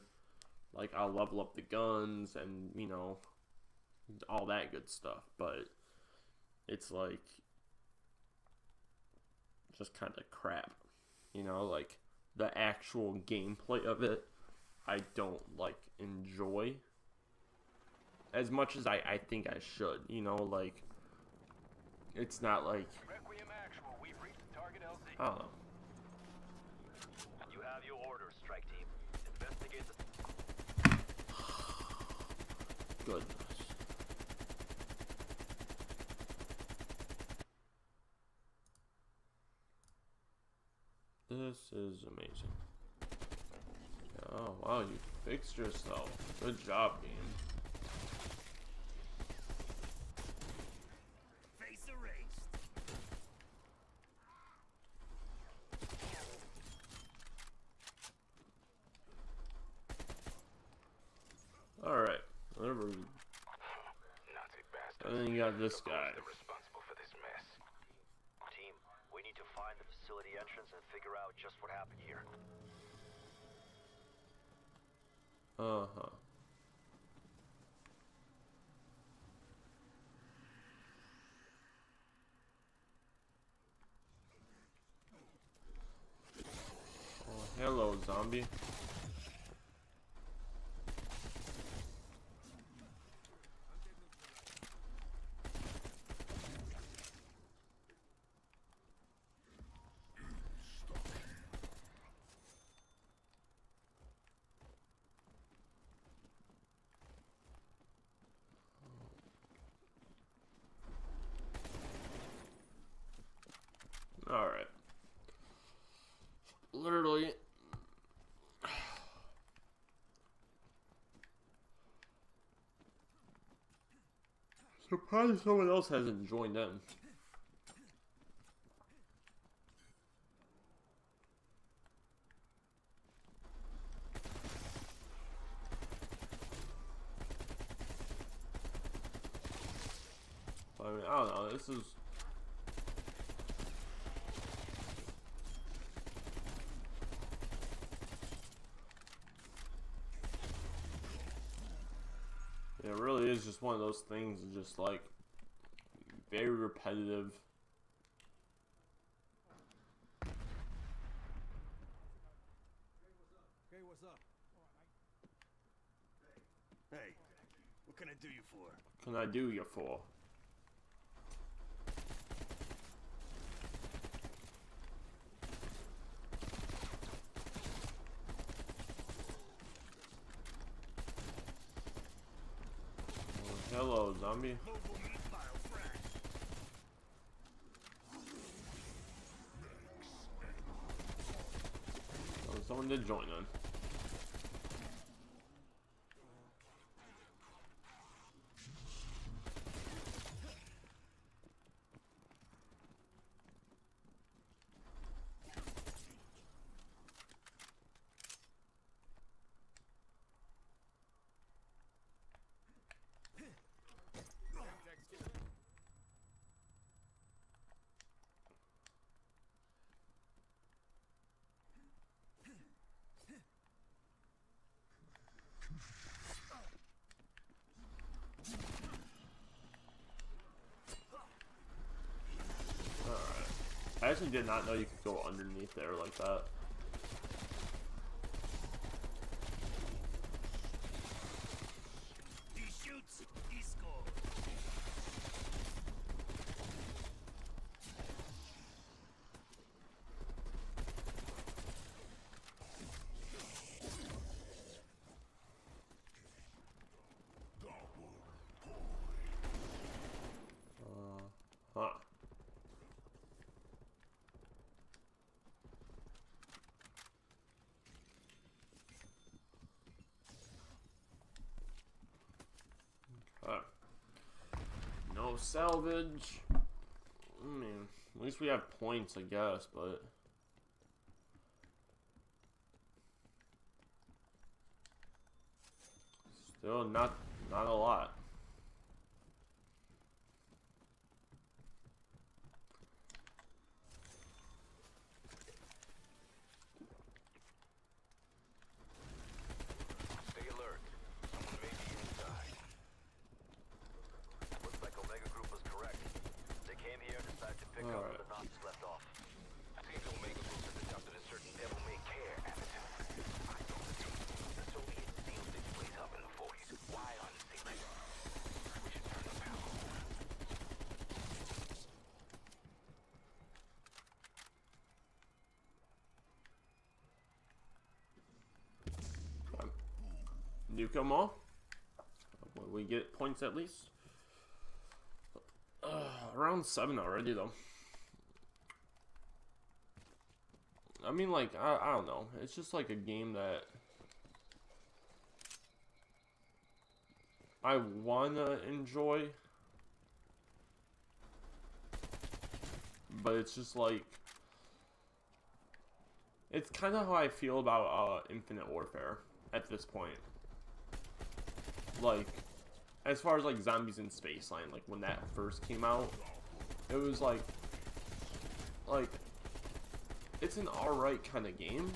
like, I'll level up the guns and, you know, all that good stuff. But it's like just kind of crap, you know, like the actual gameplay of it I don't like enjoy as much as I think I should, you know, like it's not like Requiem Actual, we've reached the target I don't know. You have your orders, strike team. Investigate the... Goodness. This is amazing. Oh, wow, you fixed yourself. Good job, game. Face erased. Alright, whatever. Nazi bastard. And then you got this guy. They're responsible for this mess. Team, we need to find the facility entrance and figure out just what happened here. Uh-huh. Oh, hello, zombie. Alright. Literally. Surprised someone else hasn't joined in. I mean, I don't know, this is... It really is just one of those things, just like very repetitive. Hey, what's up? Hey, what can I do you for? What can I do you for? Hello, zombie. Mobile meat pile fresh. Oh, someone did join in. I actually did not know you could go underneath there like that. He shoots, he scores. Huh. Okay. No salvage. I mean, at least we have points, I guess, but... Still not a lot. Stay alert. Someone may be inside. Looks like Omega Group was correct. They came here and decided to pick up where the Nazis left off. I think Omega Group has adopted a certain devil-may-care attitude. I know the truth. The Soviets sealed this place up in the 40s. Why unseal it? nuke them all. We get points at least. Round 7 already though. I mean, like, I don't know. It's just like a game that I wanna enjoy, but it's just like, it's kind of how I feel about Infinite Warfare at this point. Like, as far as like Zombies in Spaceland, like when that first came out, it was like it's an alright kind of game,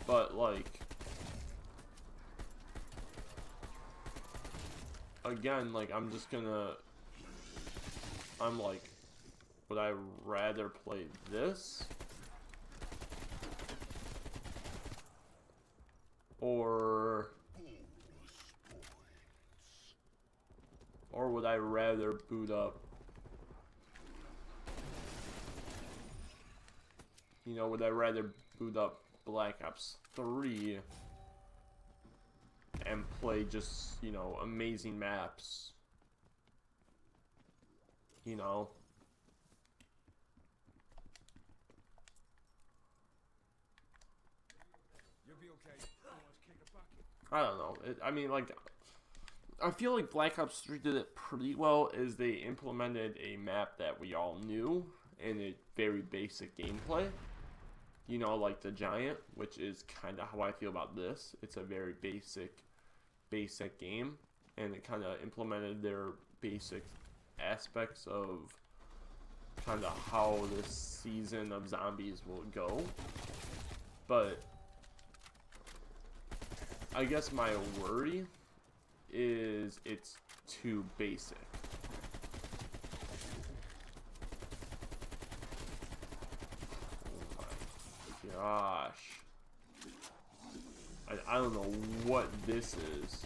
but like, again, like I'm like, would I rather play this or would I rather boot up, you know, would I rather boot up Black Ops 3 and play just, you know, amazing maps, you know? You'll be okay. Let's kick a bucket. I don't know. I mean, like, I feel like Black Ops 3 did it pretty well, is they implemented a map that we all knew and a very basic gameplay. You know, like the Giant, which is kind of how I feel about this. It's a very basic game, and it kind of implemented their basic aspects of kind of how this season of zombies will go. But I guess my worry is it's too basic. Oh my gosh. I don't know what this is.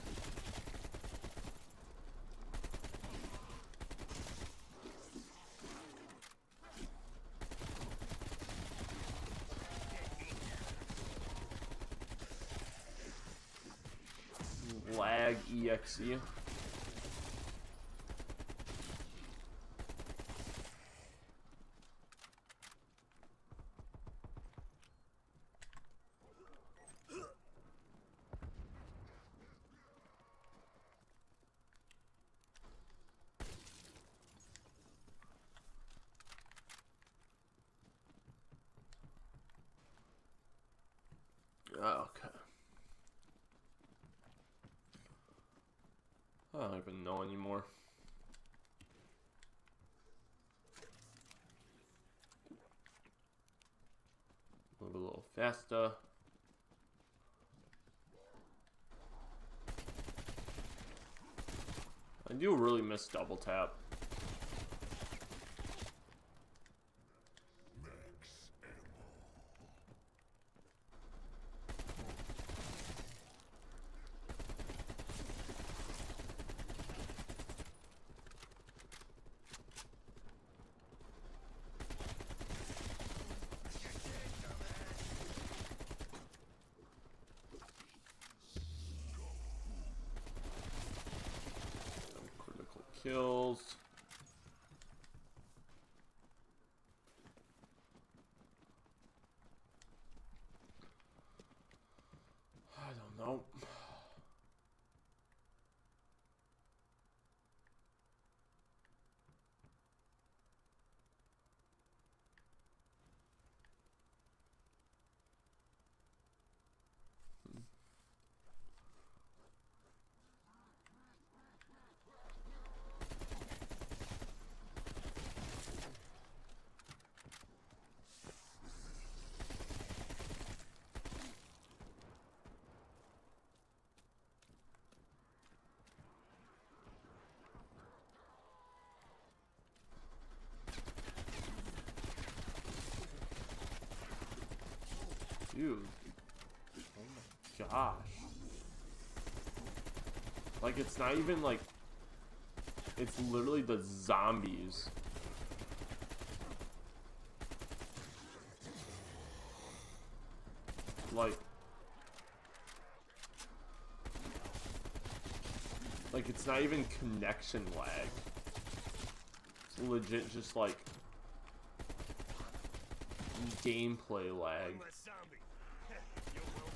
Lag EXE. Okay. I don't even know anymore. Move a little faster. I do really miss double tap. Critical kills. I don't know. Dude. Oh my gosh. Like, it's not even like... It's literally the zombies. Like... Like, it's not even connection lag. It's legit just, like, gameplay lag. I'm a zombie. You're welcome.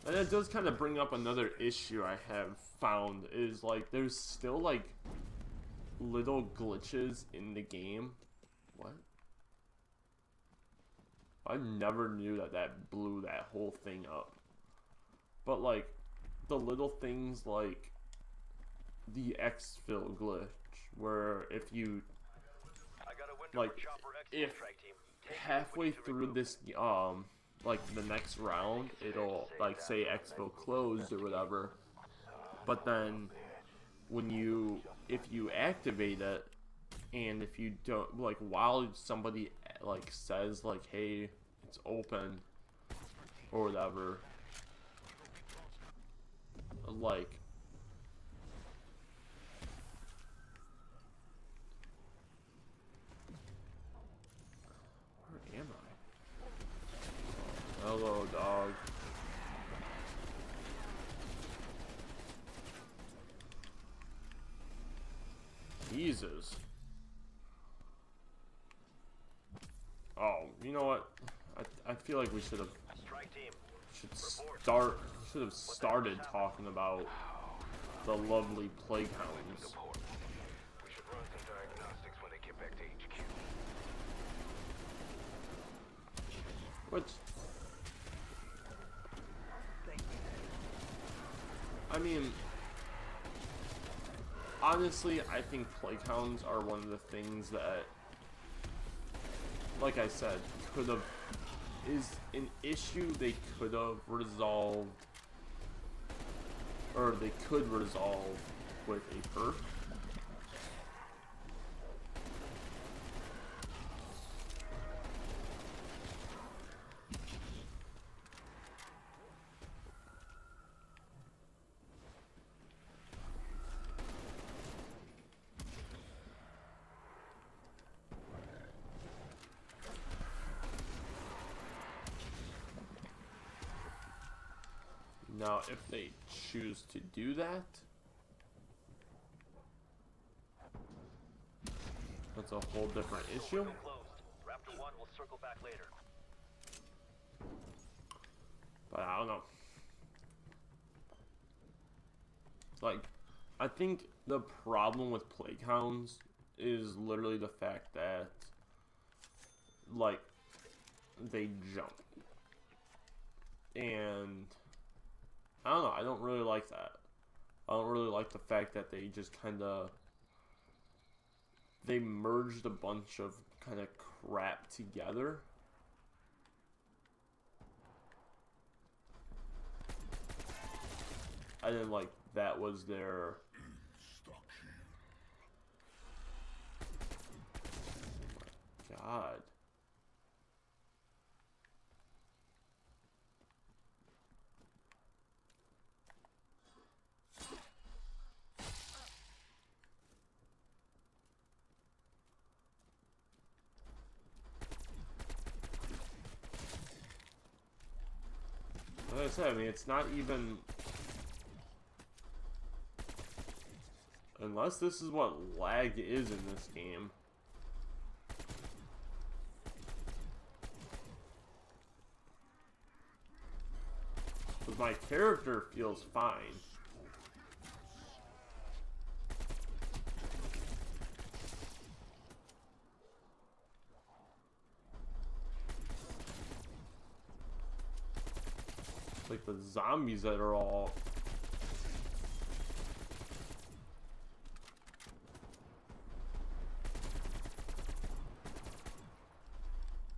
And that does kind of bring up another issue I have found, is, like, there's still, like, little glitches in the game. What? I never knew that that blew that whole thing up. But, like, the little things like the exfil glitch, where if you, I got a window like, for Chopper X if strike team. Take halfway it when you through remove. this, like, the next round, it'll, like, say exfil closed or whatever. But then, when you, if you activate it, and if you don't, like, while somebody, like, says, like, hey, it's open, or whatever, like, where am I? Hello, dog. Jesus. Oh, you know what? I feel like we should have Strike team. should have started talking about the lovely plague hounds. We should run some diagnostics when they get back to HQ. Which, I mean, honestly, I think plague hounds are one of the things that, like I said, is an issue they could have resolved, or they could resolve with a perk. Now, if they choose to do that, that's a whole different issue. Window closed. Raptor 1 will circle back later. But I don't know. Like, I think the problem with plague hounds is literally the fact that, like, they jump. And I don't know, I don't really like that. I don't really like the fact that they just kind of, they merged a bunch of kind of crap together. I didn't like that was their, oh my god. Like I said, I mean, it's not even, unless this is what lag is in this game. Because my character feels fine. Like the zombies that are all,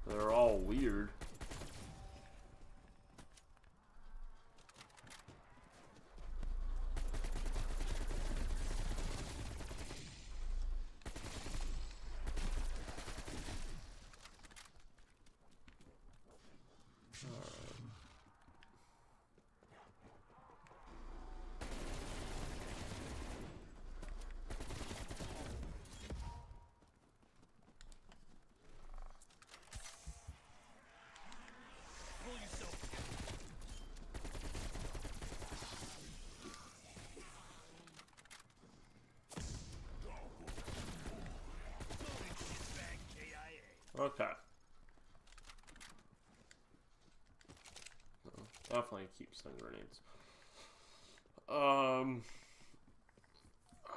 they're all weird. Okay. No, definitely keep stun grenades.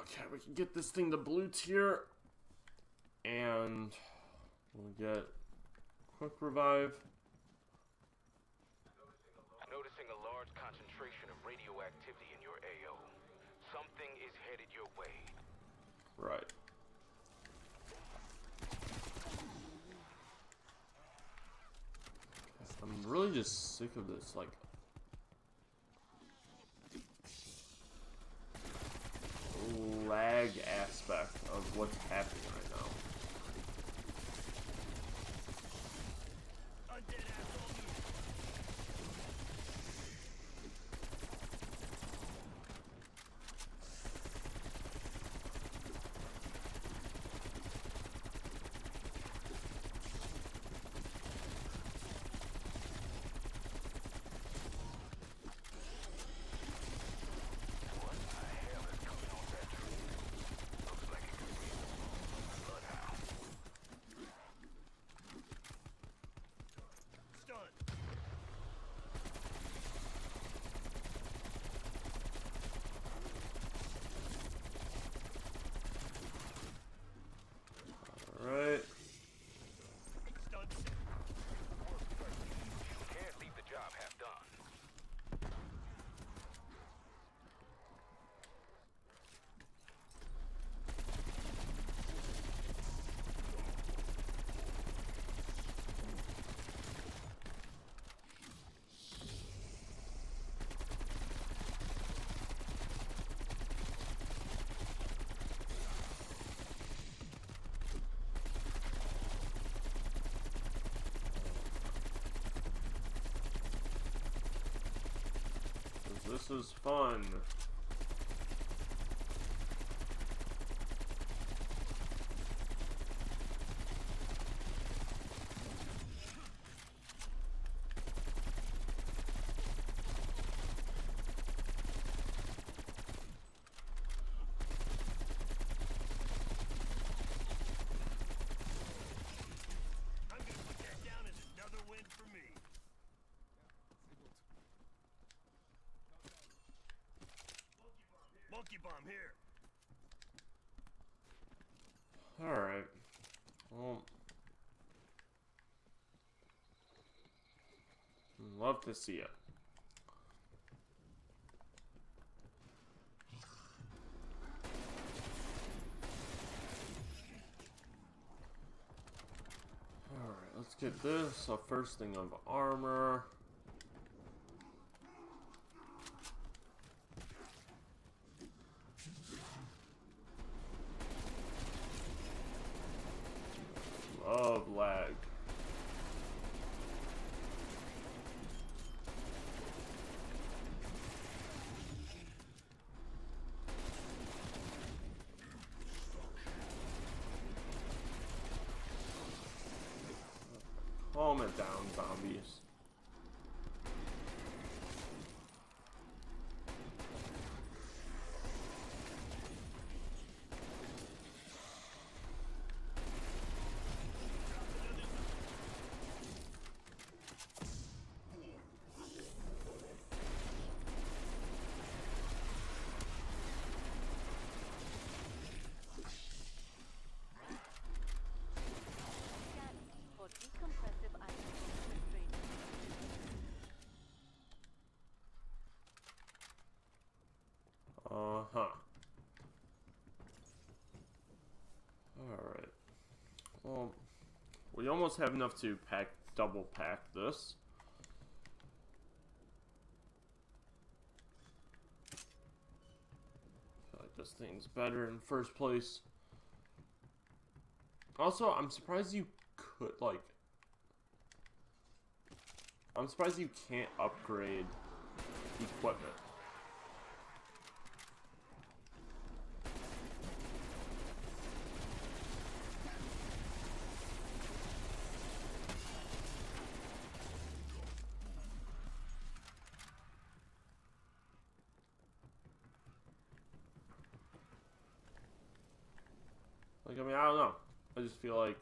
Okay, we can get this thing to blue tier. And we'll get quick revive. Noticing a large concentration of radioactivity in your AO. Something is headed your way. Right. I'm really just sick of this, like, lag aspect of what's happening right now. Alright. Can't leave the job half done. This is fun. I'm gonna put that down as another win for me. Monkey bomb here. Alright. Well, love to see it. Alright, let's get this. A first thing of armor. Love lag. Calm it down, zombies. For decompressive items. Uh-huh. Alright. Well, we almost have enough to double pack this. I feel like this thing's better in first place. Also, I'm surprised you could, like... I'm surprised you can't upgrade equipment. Like, I mean, I don't know. I just feel like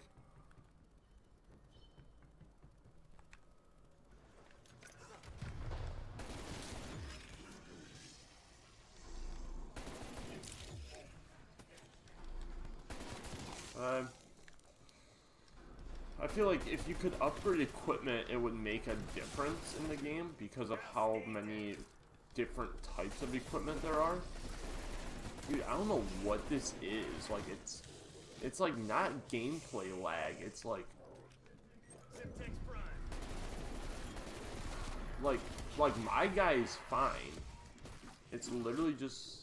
I feel like if you could upgrade equipment, it would make a difference in the game because of how many different types of equipment there are. Dude, I don't know what this is. Like, it's like not gameplay lag. It's like my guy is fine. It's literally just.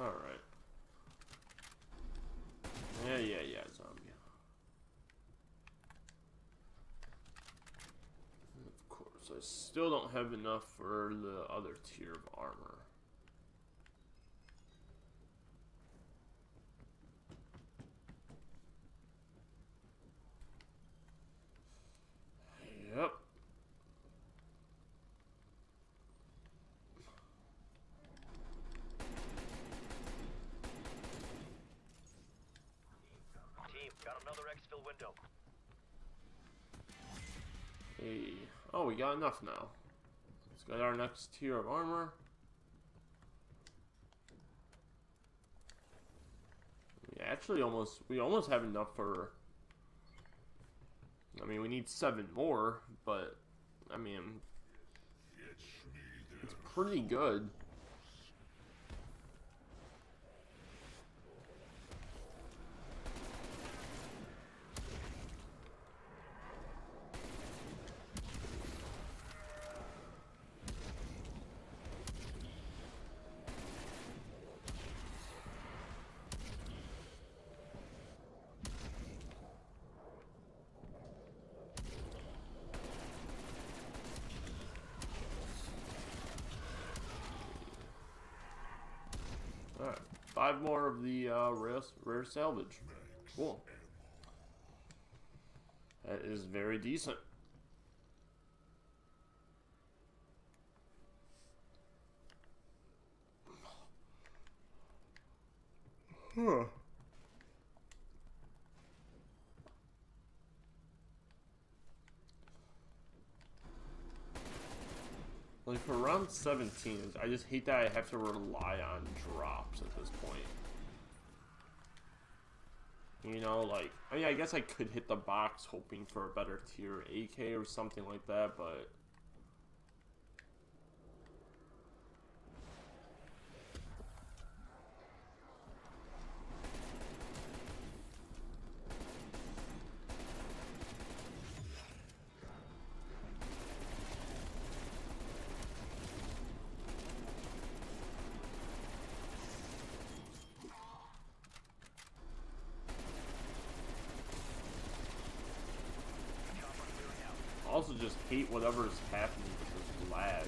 Alright. Yeah, zombie. Of course, I still don't have enough for the other tier of armor. Yep. Team, got another exfil window. Hey. Oh, we got enough now. Let's get our next tier of armor. We almost have enough for. I mean, we need 7 more, but I mean, it's pretty good. Alright, 5 more of the rare salvage. Cool. That is very decent. Huh. Like, for round 17, I just hate that I have to rely on drops at this point. You know, like, I mean, I guess I could hit the box hoping for a better tier AK or something like that, but... I also just hate whatever is happening with this lag.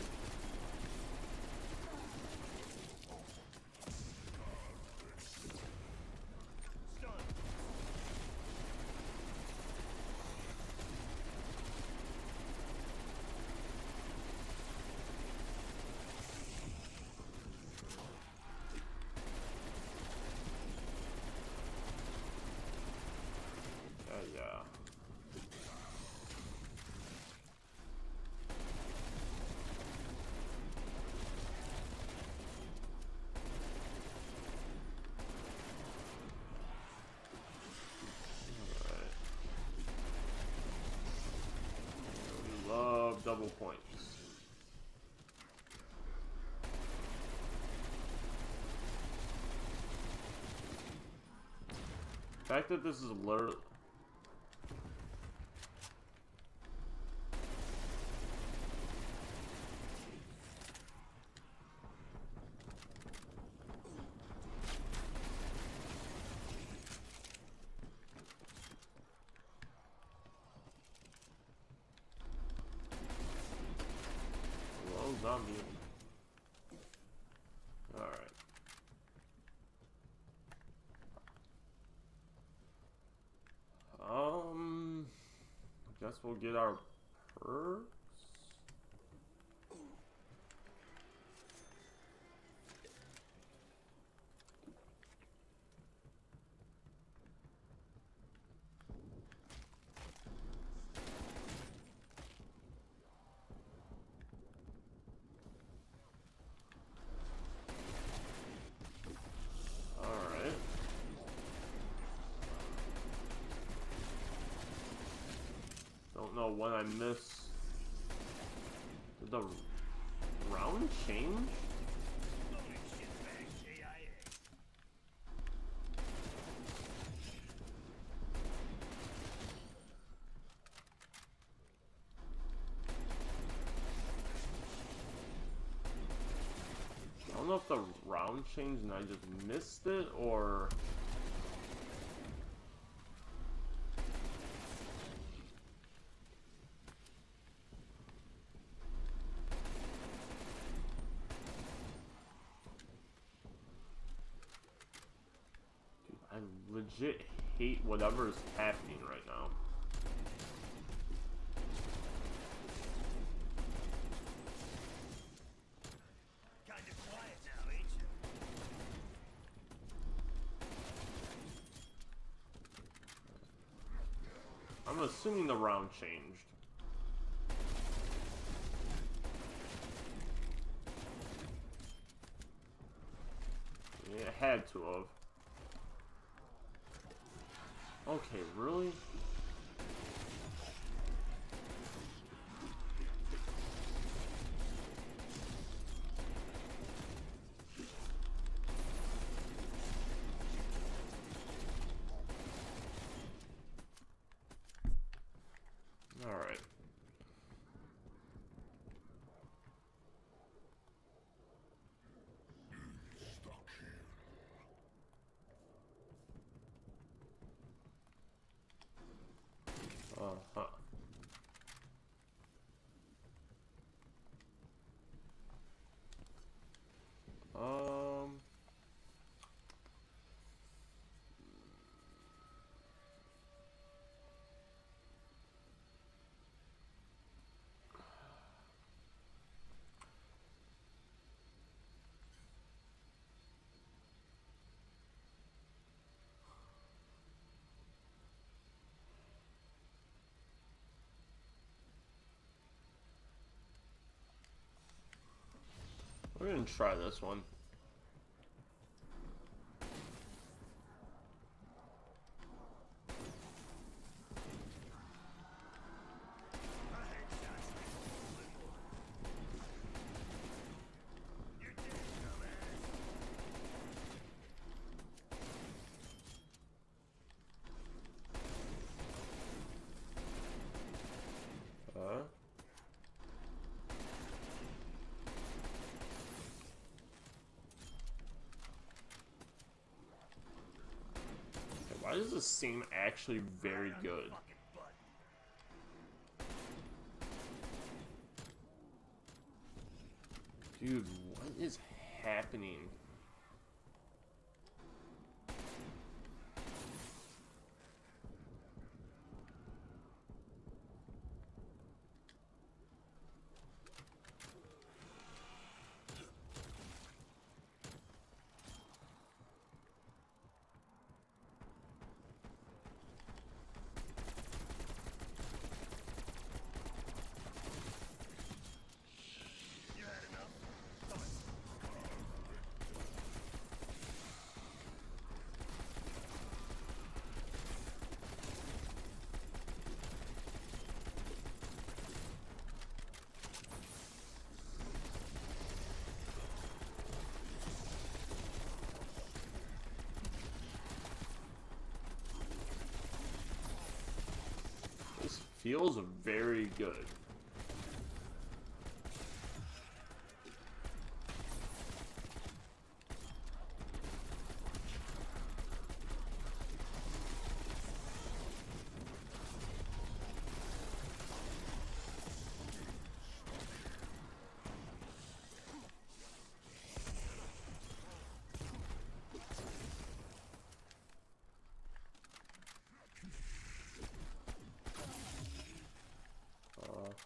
Yeah. Love double points. The fact that this is literally... Hello, zombie. Alright. Guess we'll get our works. Alright. Don't know when I missed. Did the round change? I don't know if the round changed and I just missed it, or... Dude, I legit hate whatever is happening right now. Kinda quiet now, ain't you? I'm assuming the round changed. Yeah, it had to have. Okay, really? Alright. Uh-huh. We're gonna try this one. You're dead, dumbass. Why does this seem actually very good? Fucking butt. Dude, what is happening? You had enough? Come on. This feels very good.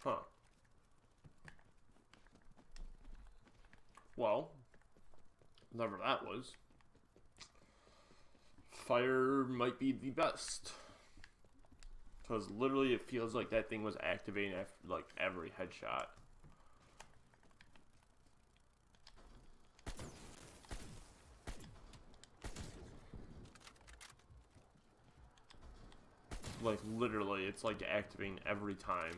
Huh. Well, whatever that was. Fire might be the best. Because literally it feels like that thing was activating after like every headshot. Like literally, it's like activating every time.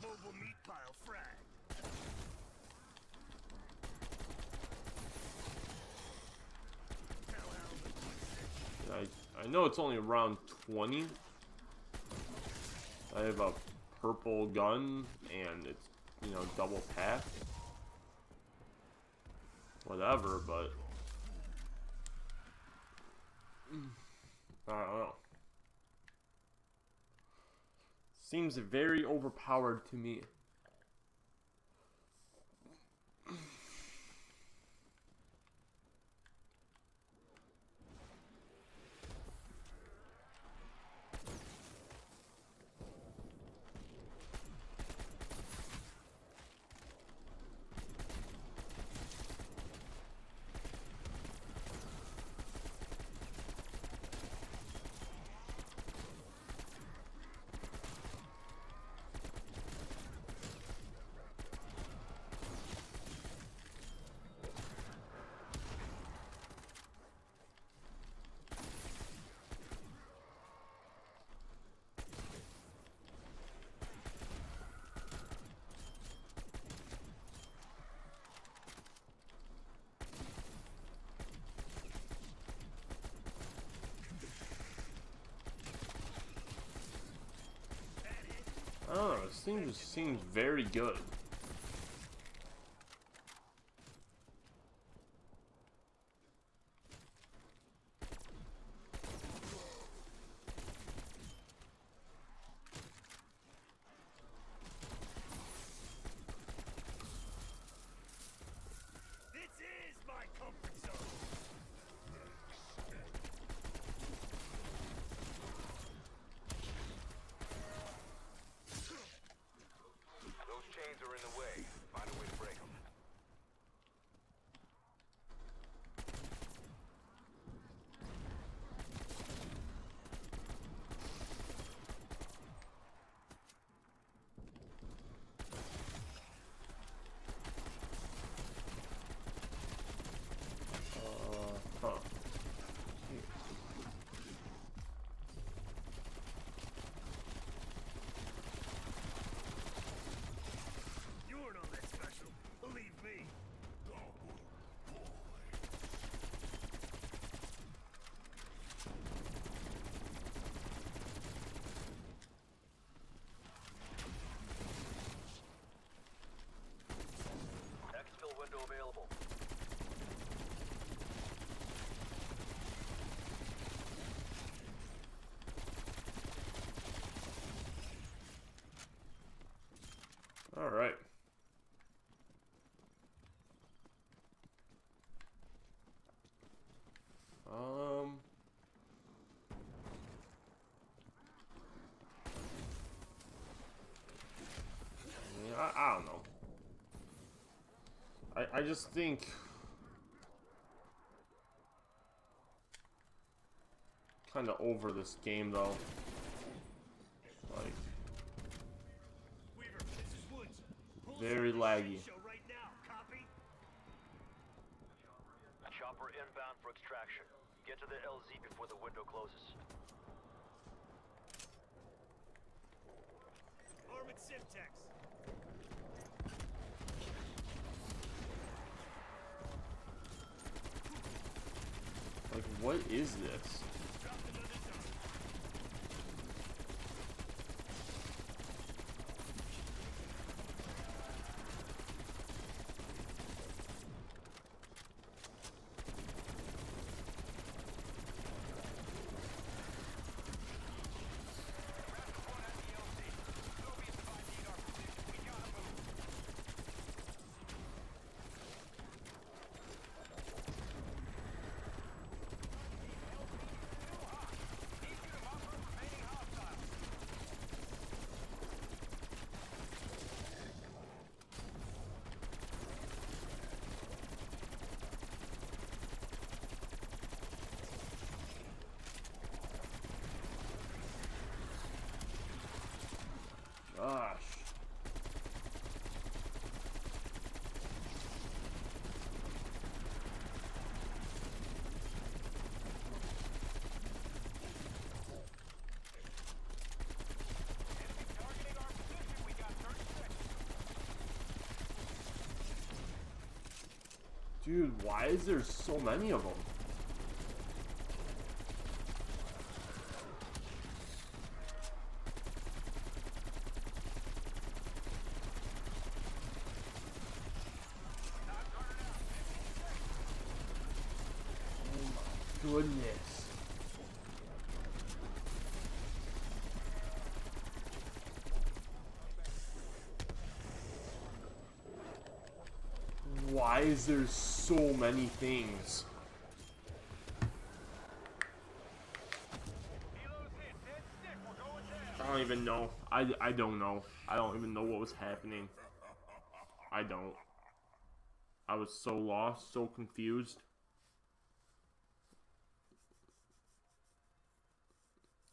Mobile meat pile frag. I know it's only around 20. I have a purple gun and it's, you know, double pack. Whatever, but I don't know. Seems very overpowered to me. I don't know, it seems very good. This is my comfort zone. Those chains are in the way. Find a way to break them. Huh. You weren't all that special. Believe me. Exfil window available. All right. Yeah, I don't know. I just think kind of over this game though. Like Weaver, this is Woods. Pull very some laggy. show right now. Copy? Chopper inbound for extraction. Get to the LZ before the window closes. Armored Simtex. Like, what is this? Dropped another zone. gosh. Targeting our position. We got 30 seconds. Dude, why is there so many of them? Oh my goodness. Why is there so many things? I don't even know. I don't know. I don't even know what was happening. I don't. I was so lost, so confused.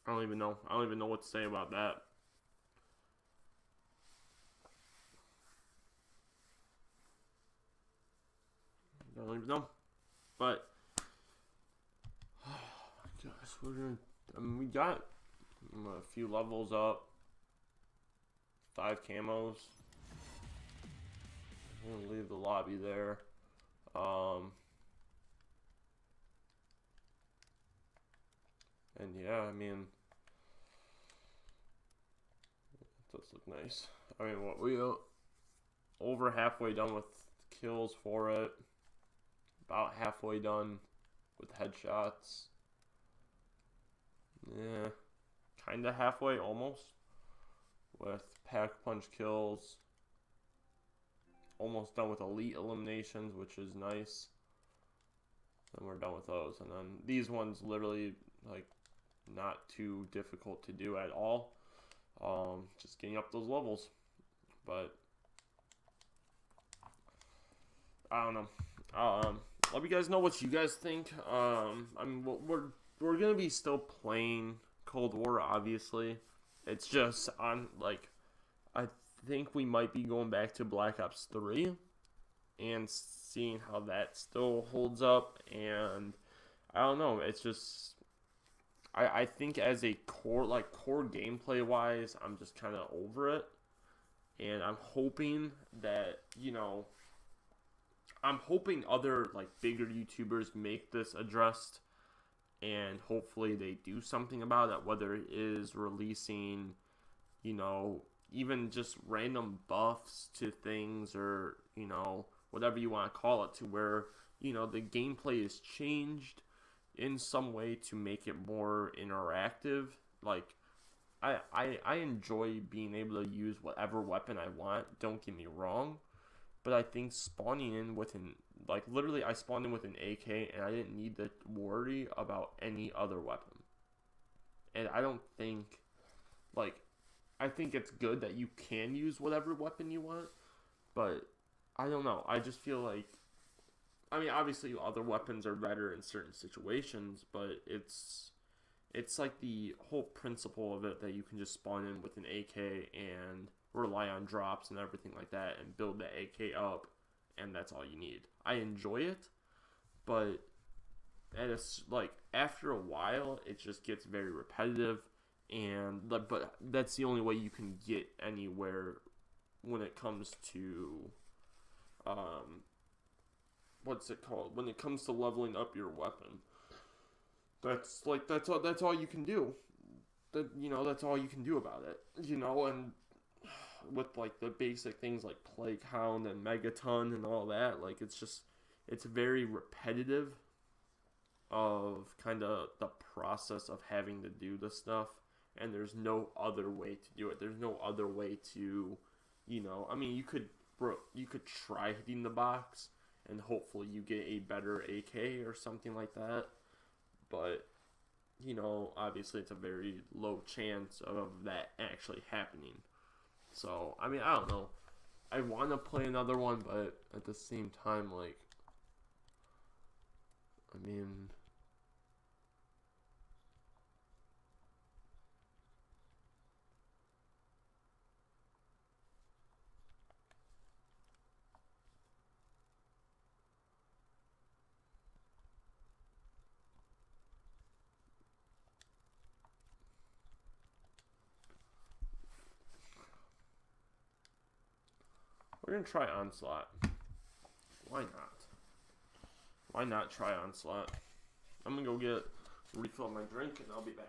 I don't even know. I don't even know what to say about that. I don't even know. But oh my gosh, we're gonna. I mean, we got a few levels up. 5 camos. I'm gonna leave the lobby there. And yeah, I mean, it does look nice. I mean, what we over halfway done with kills for it. About halfway done with headshots. Yeah, kind of halfway almost with pack punch kills. Almost done with elite eliminations, which is nice. Then we're done with those, and then these ones literally like not too difficult to do at all. Just getting up those levels, but I don't know. Let me guys know what you guys think. I mean, we're gonna be still playing Cold War, obviously. It's just on like, I think we might be going back to Black Ops 3 and seeing how that still holds up. And I don't know. It's just I think as a core gameplay wise, I'm just kind of over it, and I'm hoping that I'm hoping other like bigger YouTubers make this addressed, and hopefully they do something about it, whether it is releasing, even just random buffs to things, or, whatever you want to call it, to where, the gameplay is changed in some way to make it more interactive. Like, I enjoy being able to use whatever weapon I want, don't get me wrong. But I think spawning in with literally I spawned in with an AK, and I didn't need to worry about any other weapon. And I don't think, I think it's good that you can use whatever weapon you want, but I don't know. I just feel like, I mean, obviously other weapons are better in certain situations, but it's like the whole principle of it that you can just spawn in with an AK and rely on drops and everything like that and build the AK up, and that's all you need. I enjoy it, but after a while it just gets very repetitive, but that's the only way you can get anywhere when it comes to what's it called, when it comes to leveling up your weapon. That's all you can do. That's all you can do about it. And with like the basic things like Plague Hound and Megaton and all that, like it's very repetitive of kind of the process of having to do the stuff, and there's no other way to do it. There's no other way to, I mean, you could try hitting the box and hopefully you get a better AK or something like that, but obviously it's a very low chance of that actually happening. So, I mean, I don't know. I want to play another one, but at the same time, I mean, We're gonna try Onslaught. Why not? Why not try Onslaught? I'm gonna go refill my drink and I'll be back.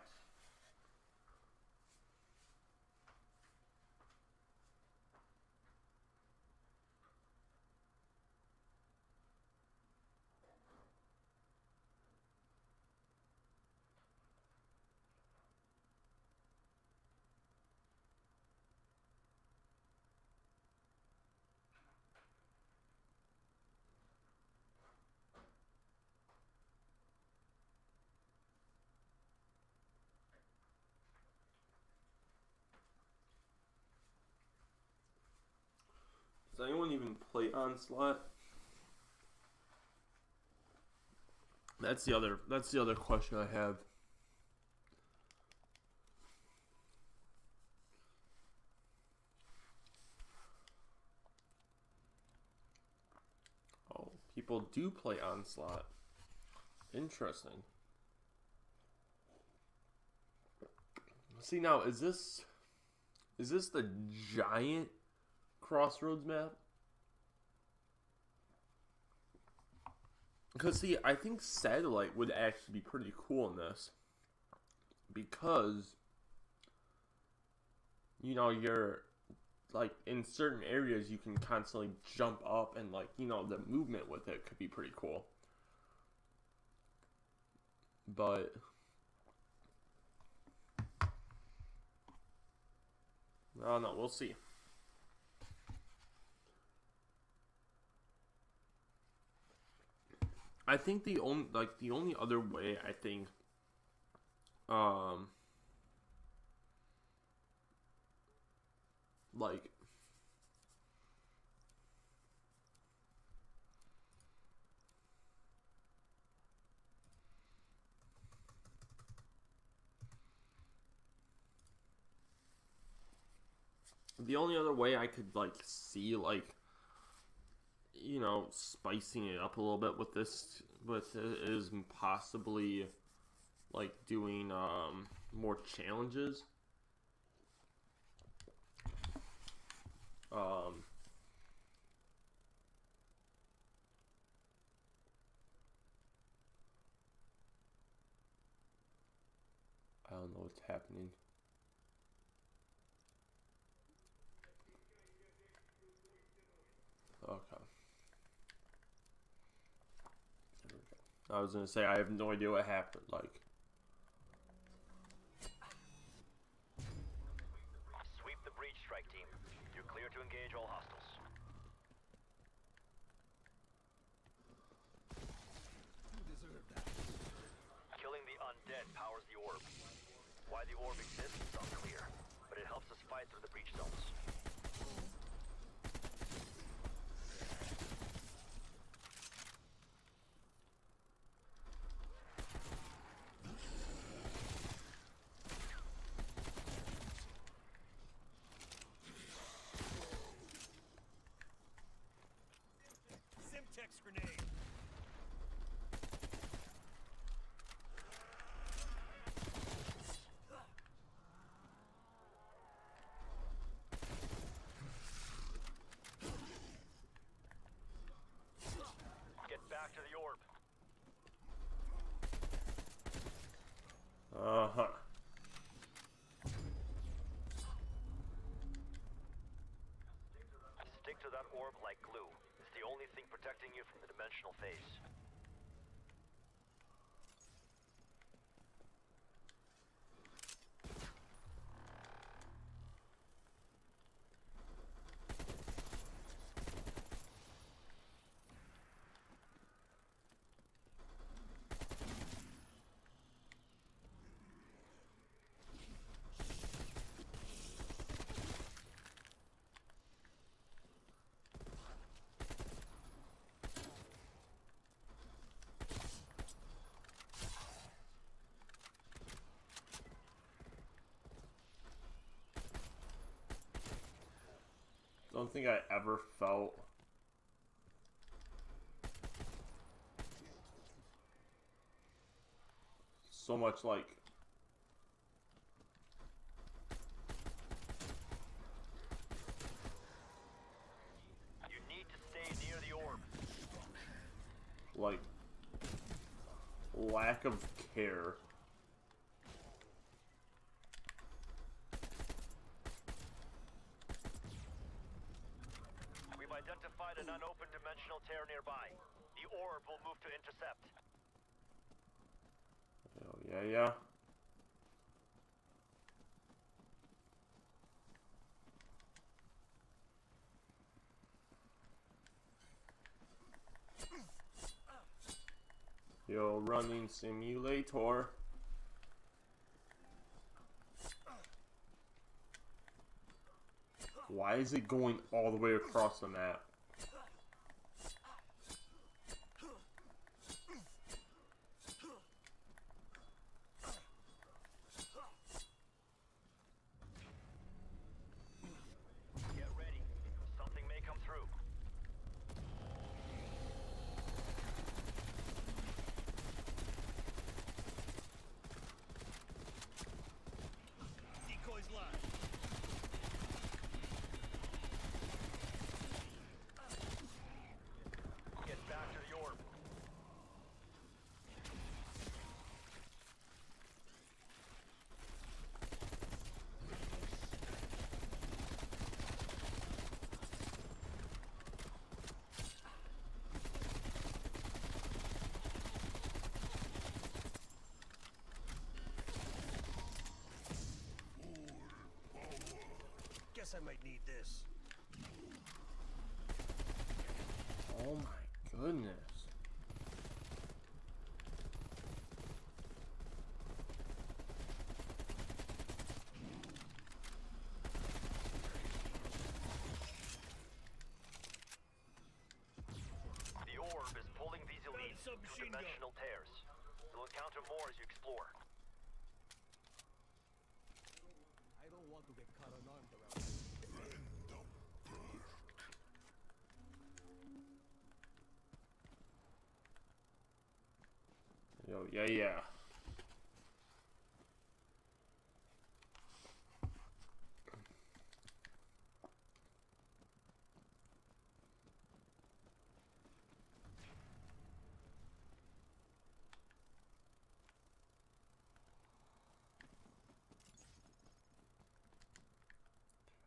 Does anyone even play Onslaught? That's the other question I have. Oh, people do play Onslaught. Interesting. See now, is this the giant Crossroads map? Because see, I think Satellite would actually be pretty cool in this. Because, you know, you're, like, in certain areas you can constantly jump up and, like, you know, the movement with it could be pretty cool. But I don't know, we'll see. I think the only other way I think like the only other way I could like see like, you know, spicing it up a little bit with this is possibly like doing more challenges. I don't know what's happening. Okay. I was gonna say I have no idea what happened. Like, Sweep the breach, strike team. You're clear to engage all hostiles. Killing the undead powers the orb. Why the orb exists is unclear, but it helps us fight through the breach zones. Simtex grenade. Get back to the orb. Stick to that orb like glue. It's the only thing protecting you from the dimensional phase. don't think I ever felt so much like lack of care. We've identified an unopened dimensional tear nearby. The orb will move to intercept. Oh, yeah. Yo, running simulator. Why is it going all the way across the map? Get ready. Something may come through. Decoys live. Get back to the orb. Guess I might need this. Oh my goodness. The orb is pulling these elites to submachine gun. dimensional tears. You'll encounter more as you explore. I don't want to get caught unarmed around here. Yo, yeah.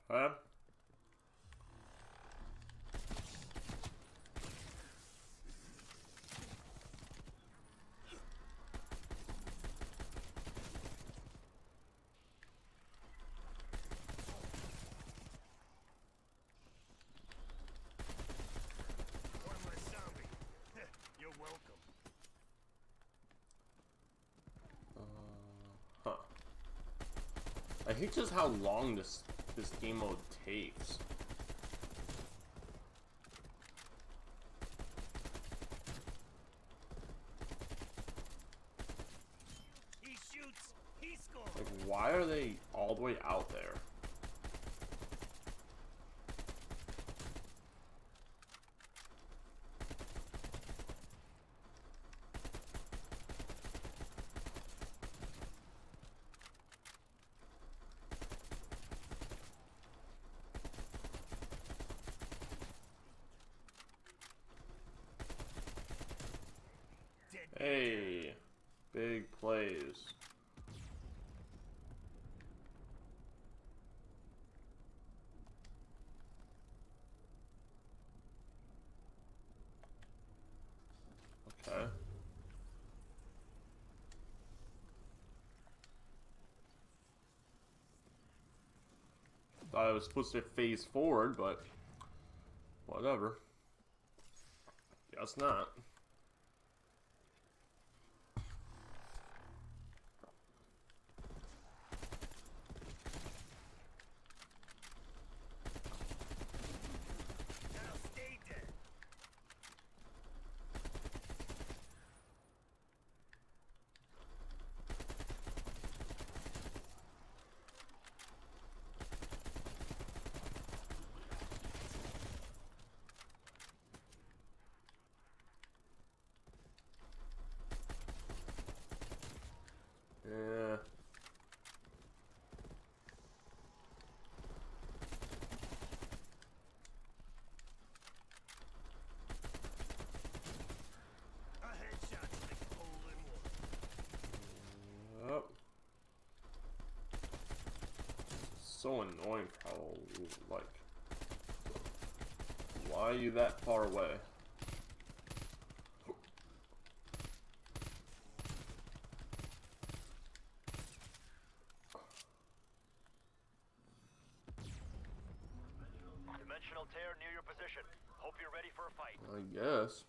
Huh? One less zombie. You're welcome. Huh. I hate just how long this game mode takes. He shoots. He scores. Like, why are they all the way out there? Dead. Hey, big plays. Okay. Thought I was supposed to phase forward, but whatever. Guess not. Now stay dead. so annoying how, like, why are you that far away? Dimensional tear near your position. Hope you're ready for a fight. I guess.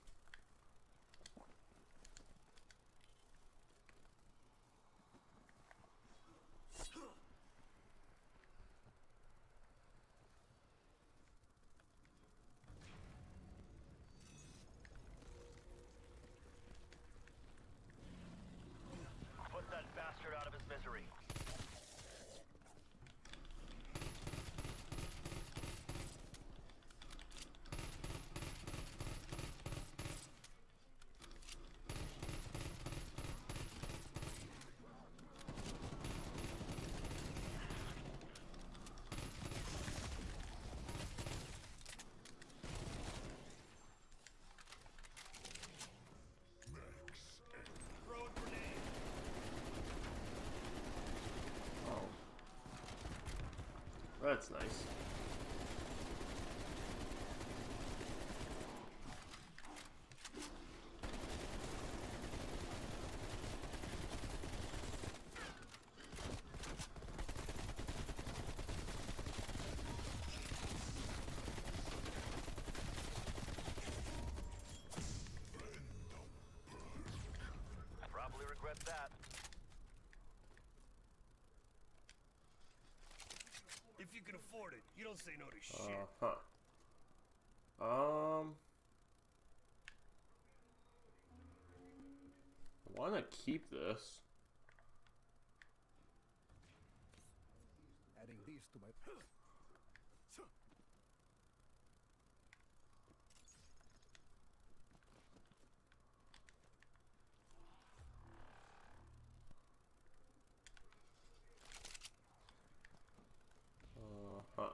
Put that bastard out of his misery. Throw a grenade. Oh. That's nice. Probably regret that. If you can afford it, you don't say no to shit. Huh. I want to keep this. Adding these to my... Huh.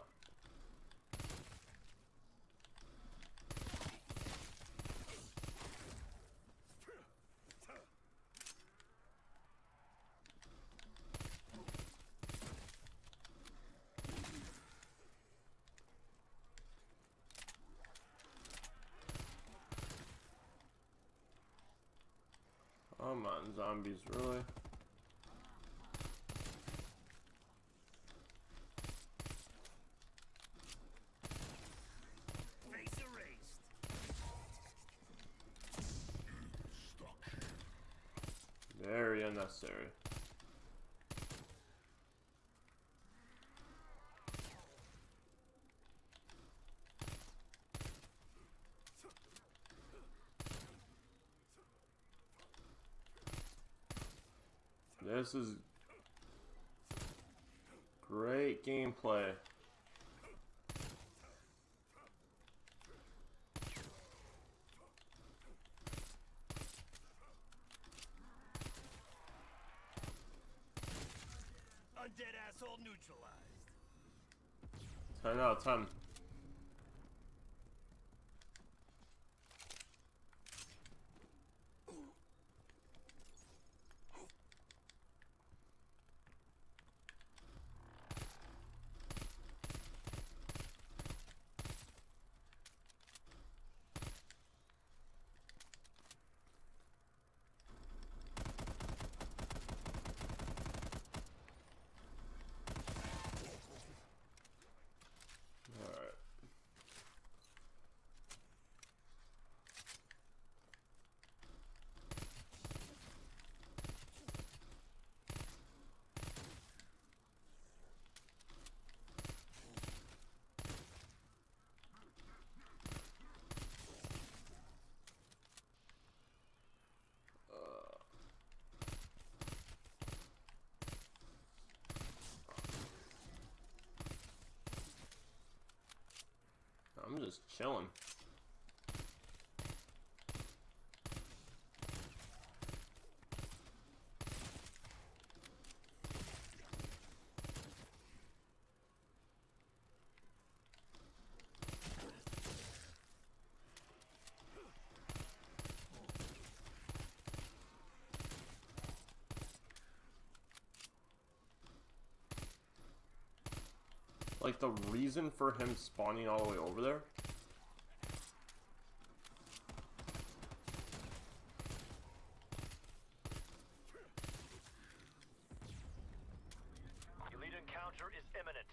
Come on, zombies, really? Face erased. Very unnecessary. This is great gameplay. Undead asshole neutralized. 10 out of 10. Alright. I'm just chilling. like the reason for him spawning all the way over there. Elite encounter is imminent.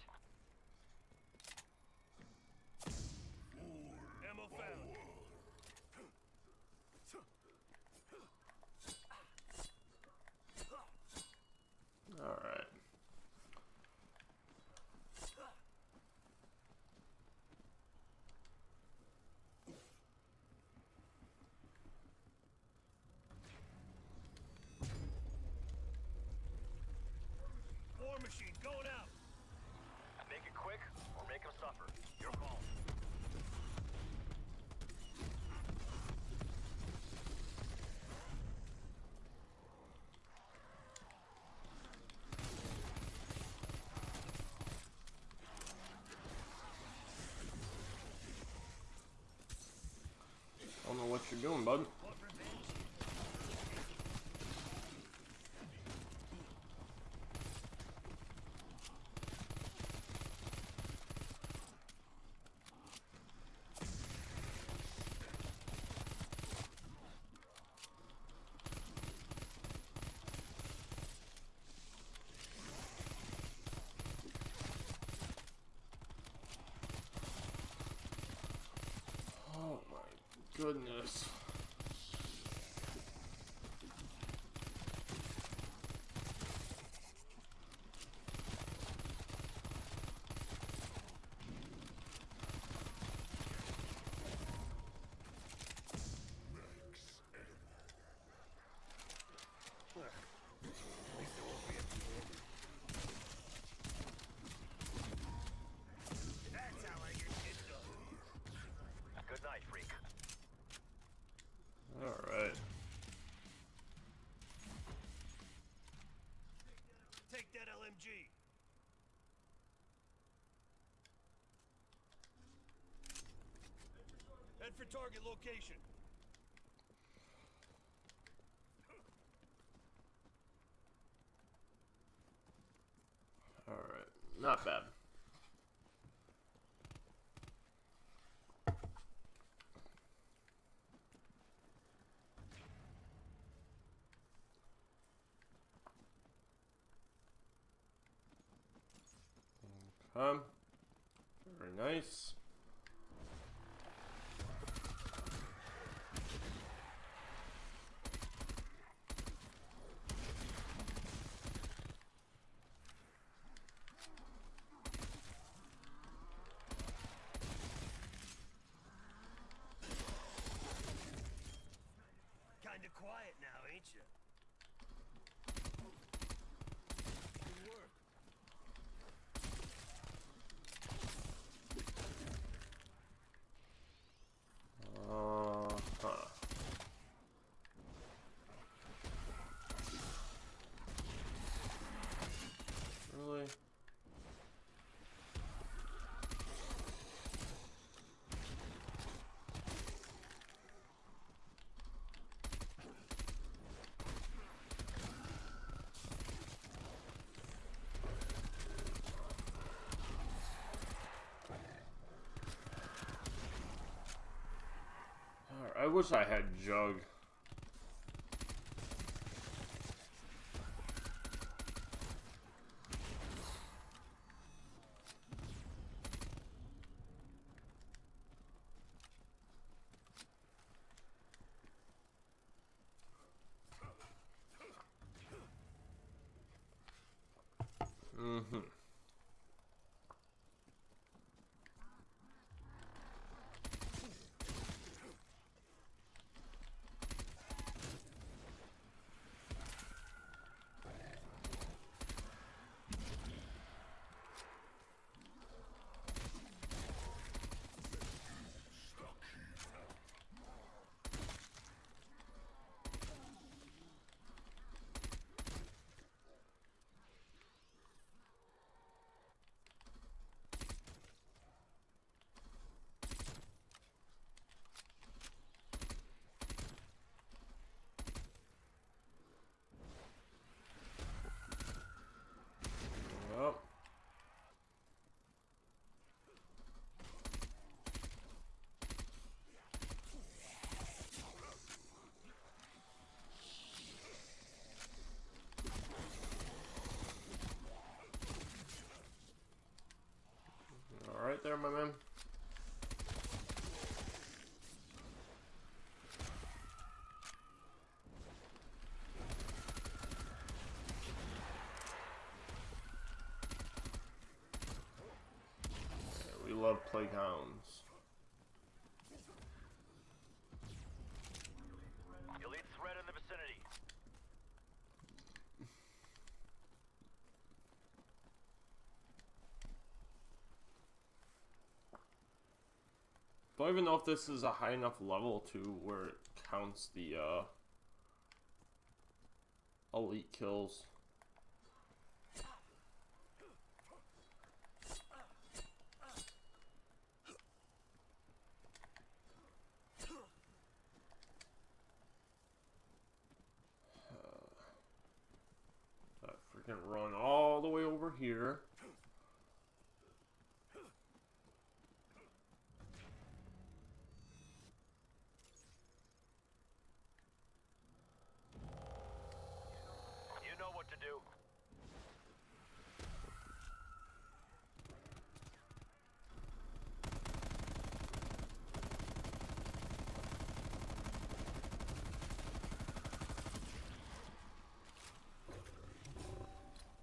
Ammo found. All right. War machine going out. Make it quick or make him suffer. Your call. I don't know what you're doing, bud. What revenge? Oh my goodness. That's how I get shit done. Good night, freak. All right. Take that LMG. Head for target location. All right. Not bad. Very nice. Kinda quiet now, ain't you? Good work. Huh. Really? Alright, I wish I had Jug. Mm-hmm. love plague hounds. Elite threat in the vicinity. Don't even know if this is a high enough level to where it counts the elite kills. Freaking run all the way over here. You know what to do.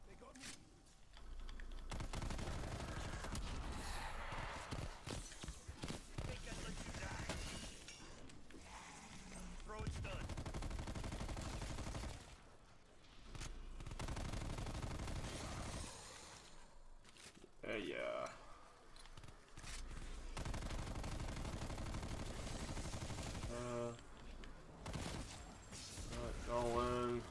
They got me. They can let you die. Throw it stun. Yeah. Going.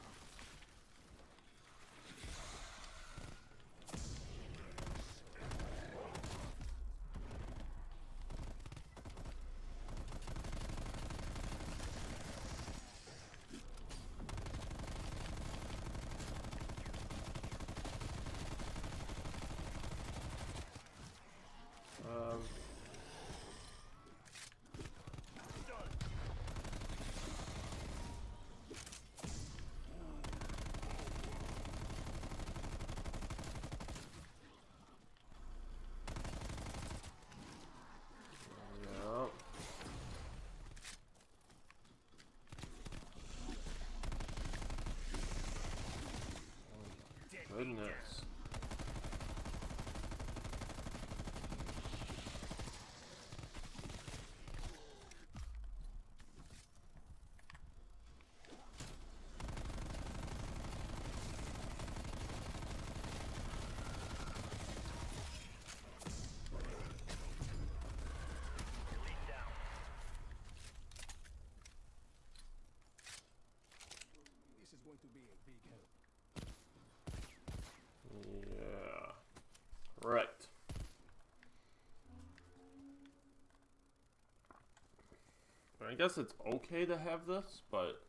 Yep. Goodness. Elite down. This is going to be a big help. Yeah. Right. I guess it's okay to have this, but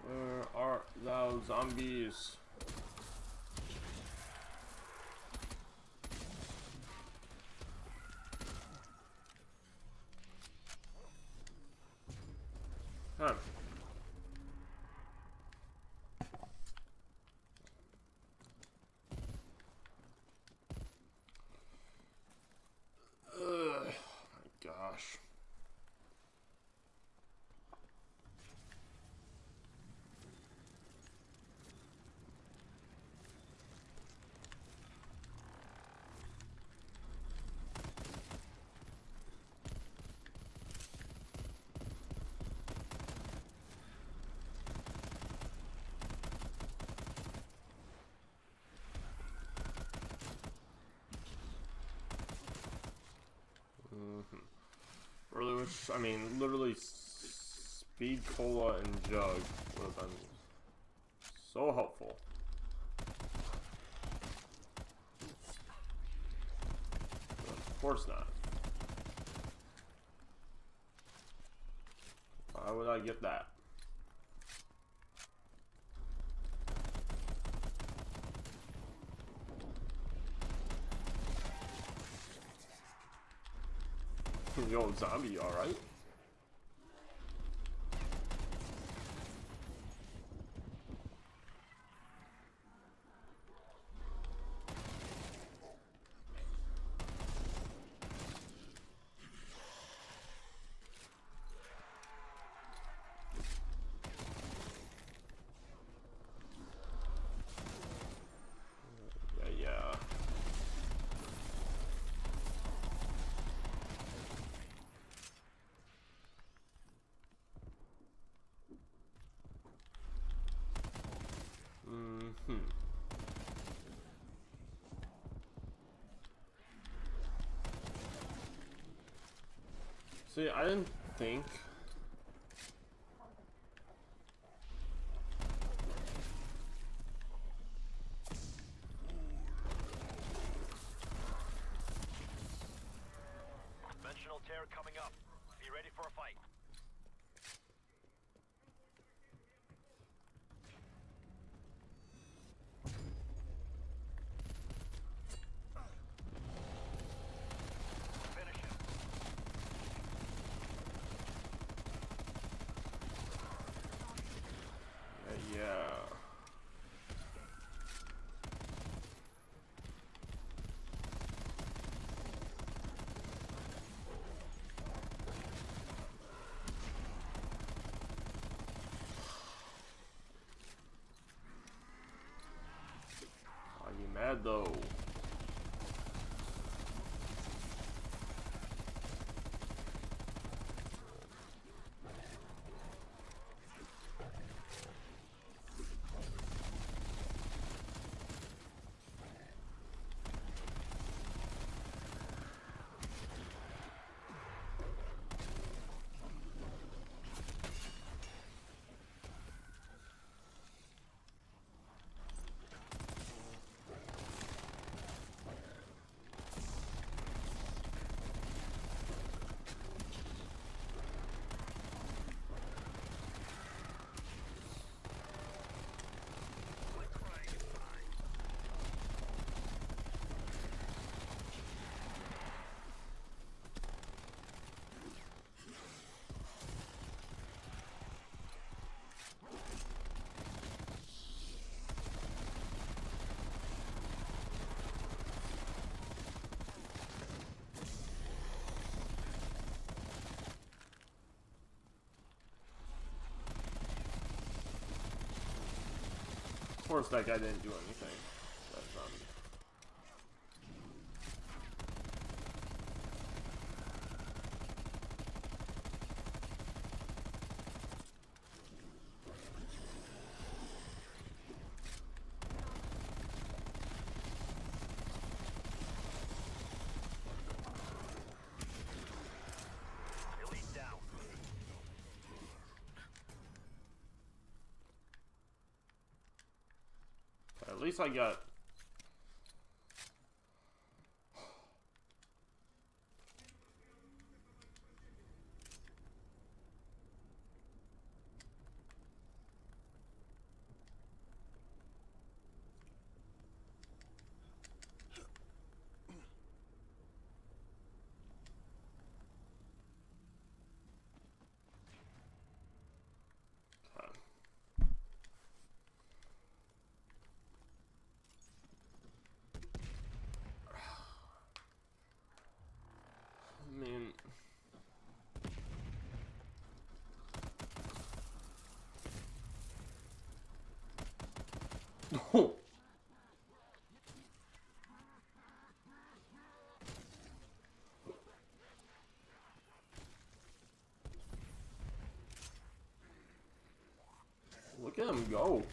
where are those zombies? Huh. Ugh, my gosh. Really, which, I mean, literally, Speed Cola and Jug would have been so helpful. But of course not. Why would I get that? Yo, zombie, alright? Yeah. See, I didn't think. Dimensional tear coming up. Be ready for a fight. Finish him. Yeah. Are you mad though? Of course, that guy didn't do anything. That's Elite down. At least I got. I mean, oh, look at him go.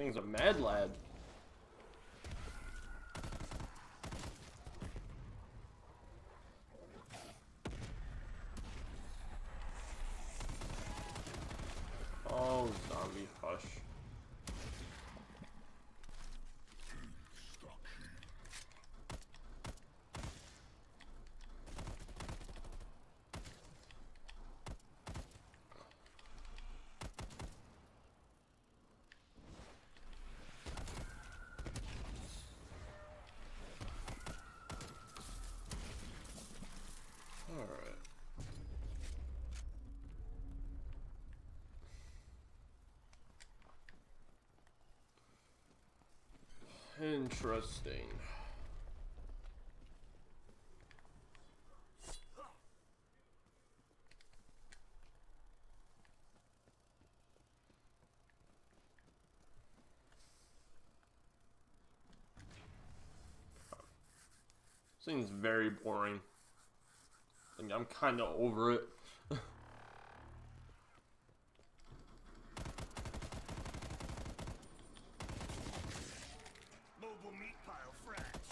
Thing's a mad lad. Oh, zombie hush. Alright. Interesting. Seems very boring. Like, I'm kind of over it. Mobile meat pile frats.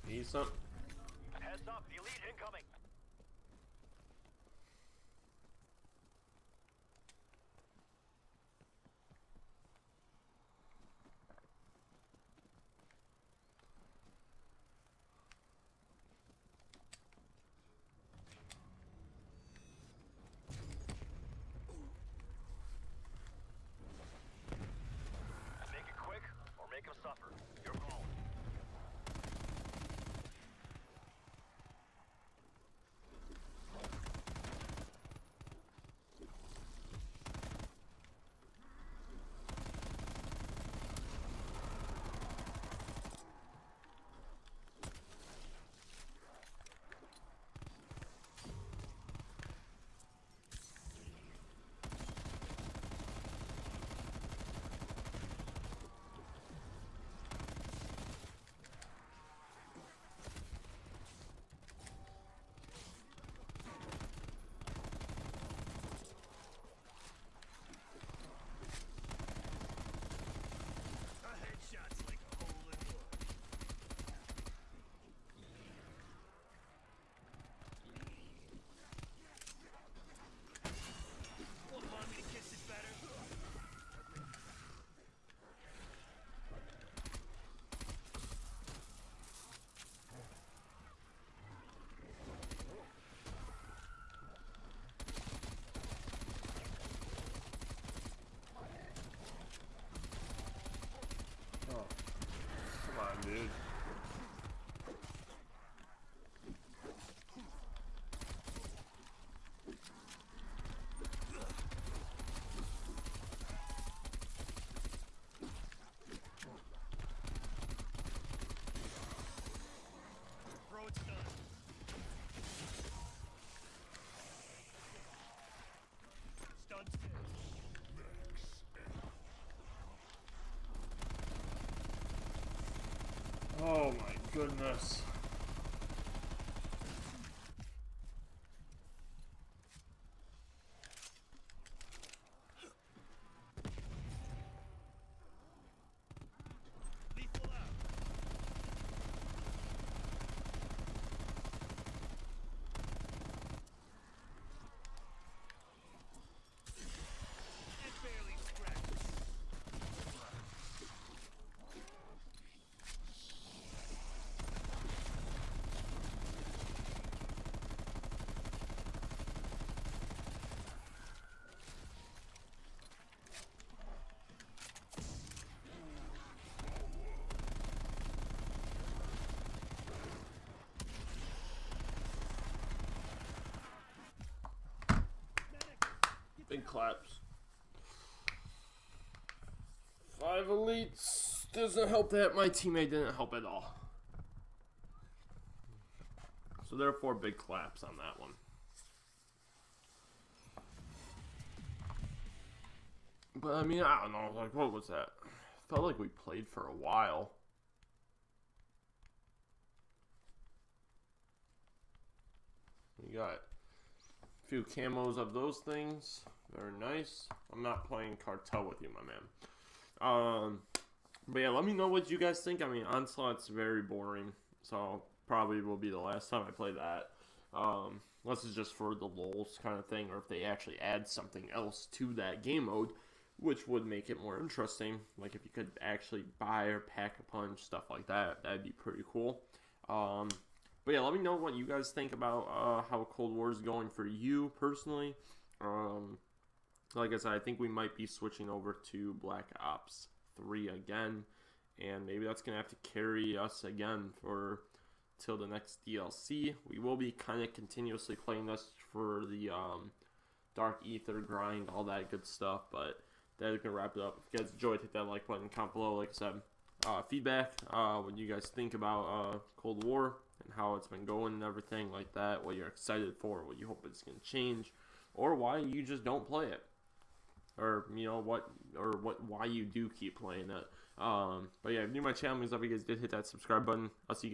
Decent. Heads up, elite incoming. Make it quick or make them suffer. Your call. A headshot's like a hole in wood. Want mommy to kiss it better? Oh. Come on, dude. Bro, it's done. Stun stick. Oh my goodness. Lethal out. claps. 5 elites doesn't help that. My teammate didn't help at all. So therefore, big claps on that one. But I mean, I don't know. Like, what was that? Felt like we played for a while. We got a few camos of those things. Very nice. I'm not playing cartel with you, my man. But yeah, let me know what you guys think. I mean, Onslaught's very boring, so probably will be the last time I play that. Unless it's just for the lulz kind of thing, or if they actually add something else to that game mode, which would make it more interesting. Like if you could actually buy or pack a punch, stuff like that, that'd be pretty cool. But yeah, let me know what you guys think about how Cold War is going for you personally. Like I said, I think we might be switching over to Black Ops 3 again, and maybe that's gonna have to carry us again for till the next DLC. We will be kind of continuously playing this for the Dark Aether grind, all that good stuff, but that is gonna wrap it up. If you guys enjoyed, hit that like button, comment below. Like I said, feedback, what you guys think about Cold War and how it's been going and everything like that, what you're excited for, what you hope it's gonna change, or why you just don't play it, or you know why you do keep playing it. But yeah, if you're new to my channel, means if you guys did hit that subscribe button. I'll see you guys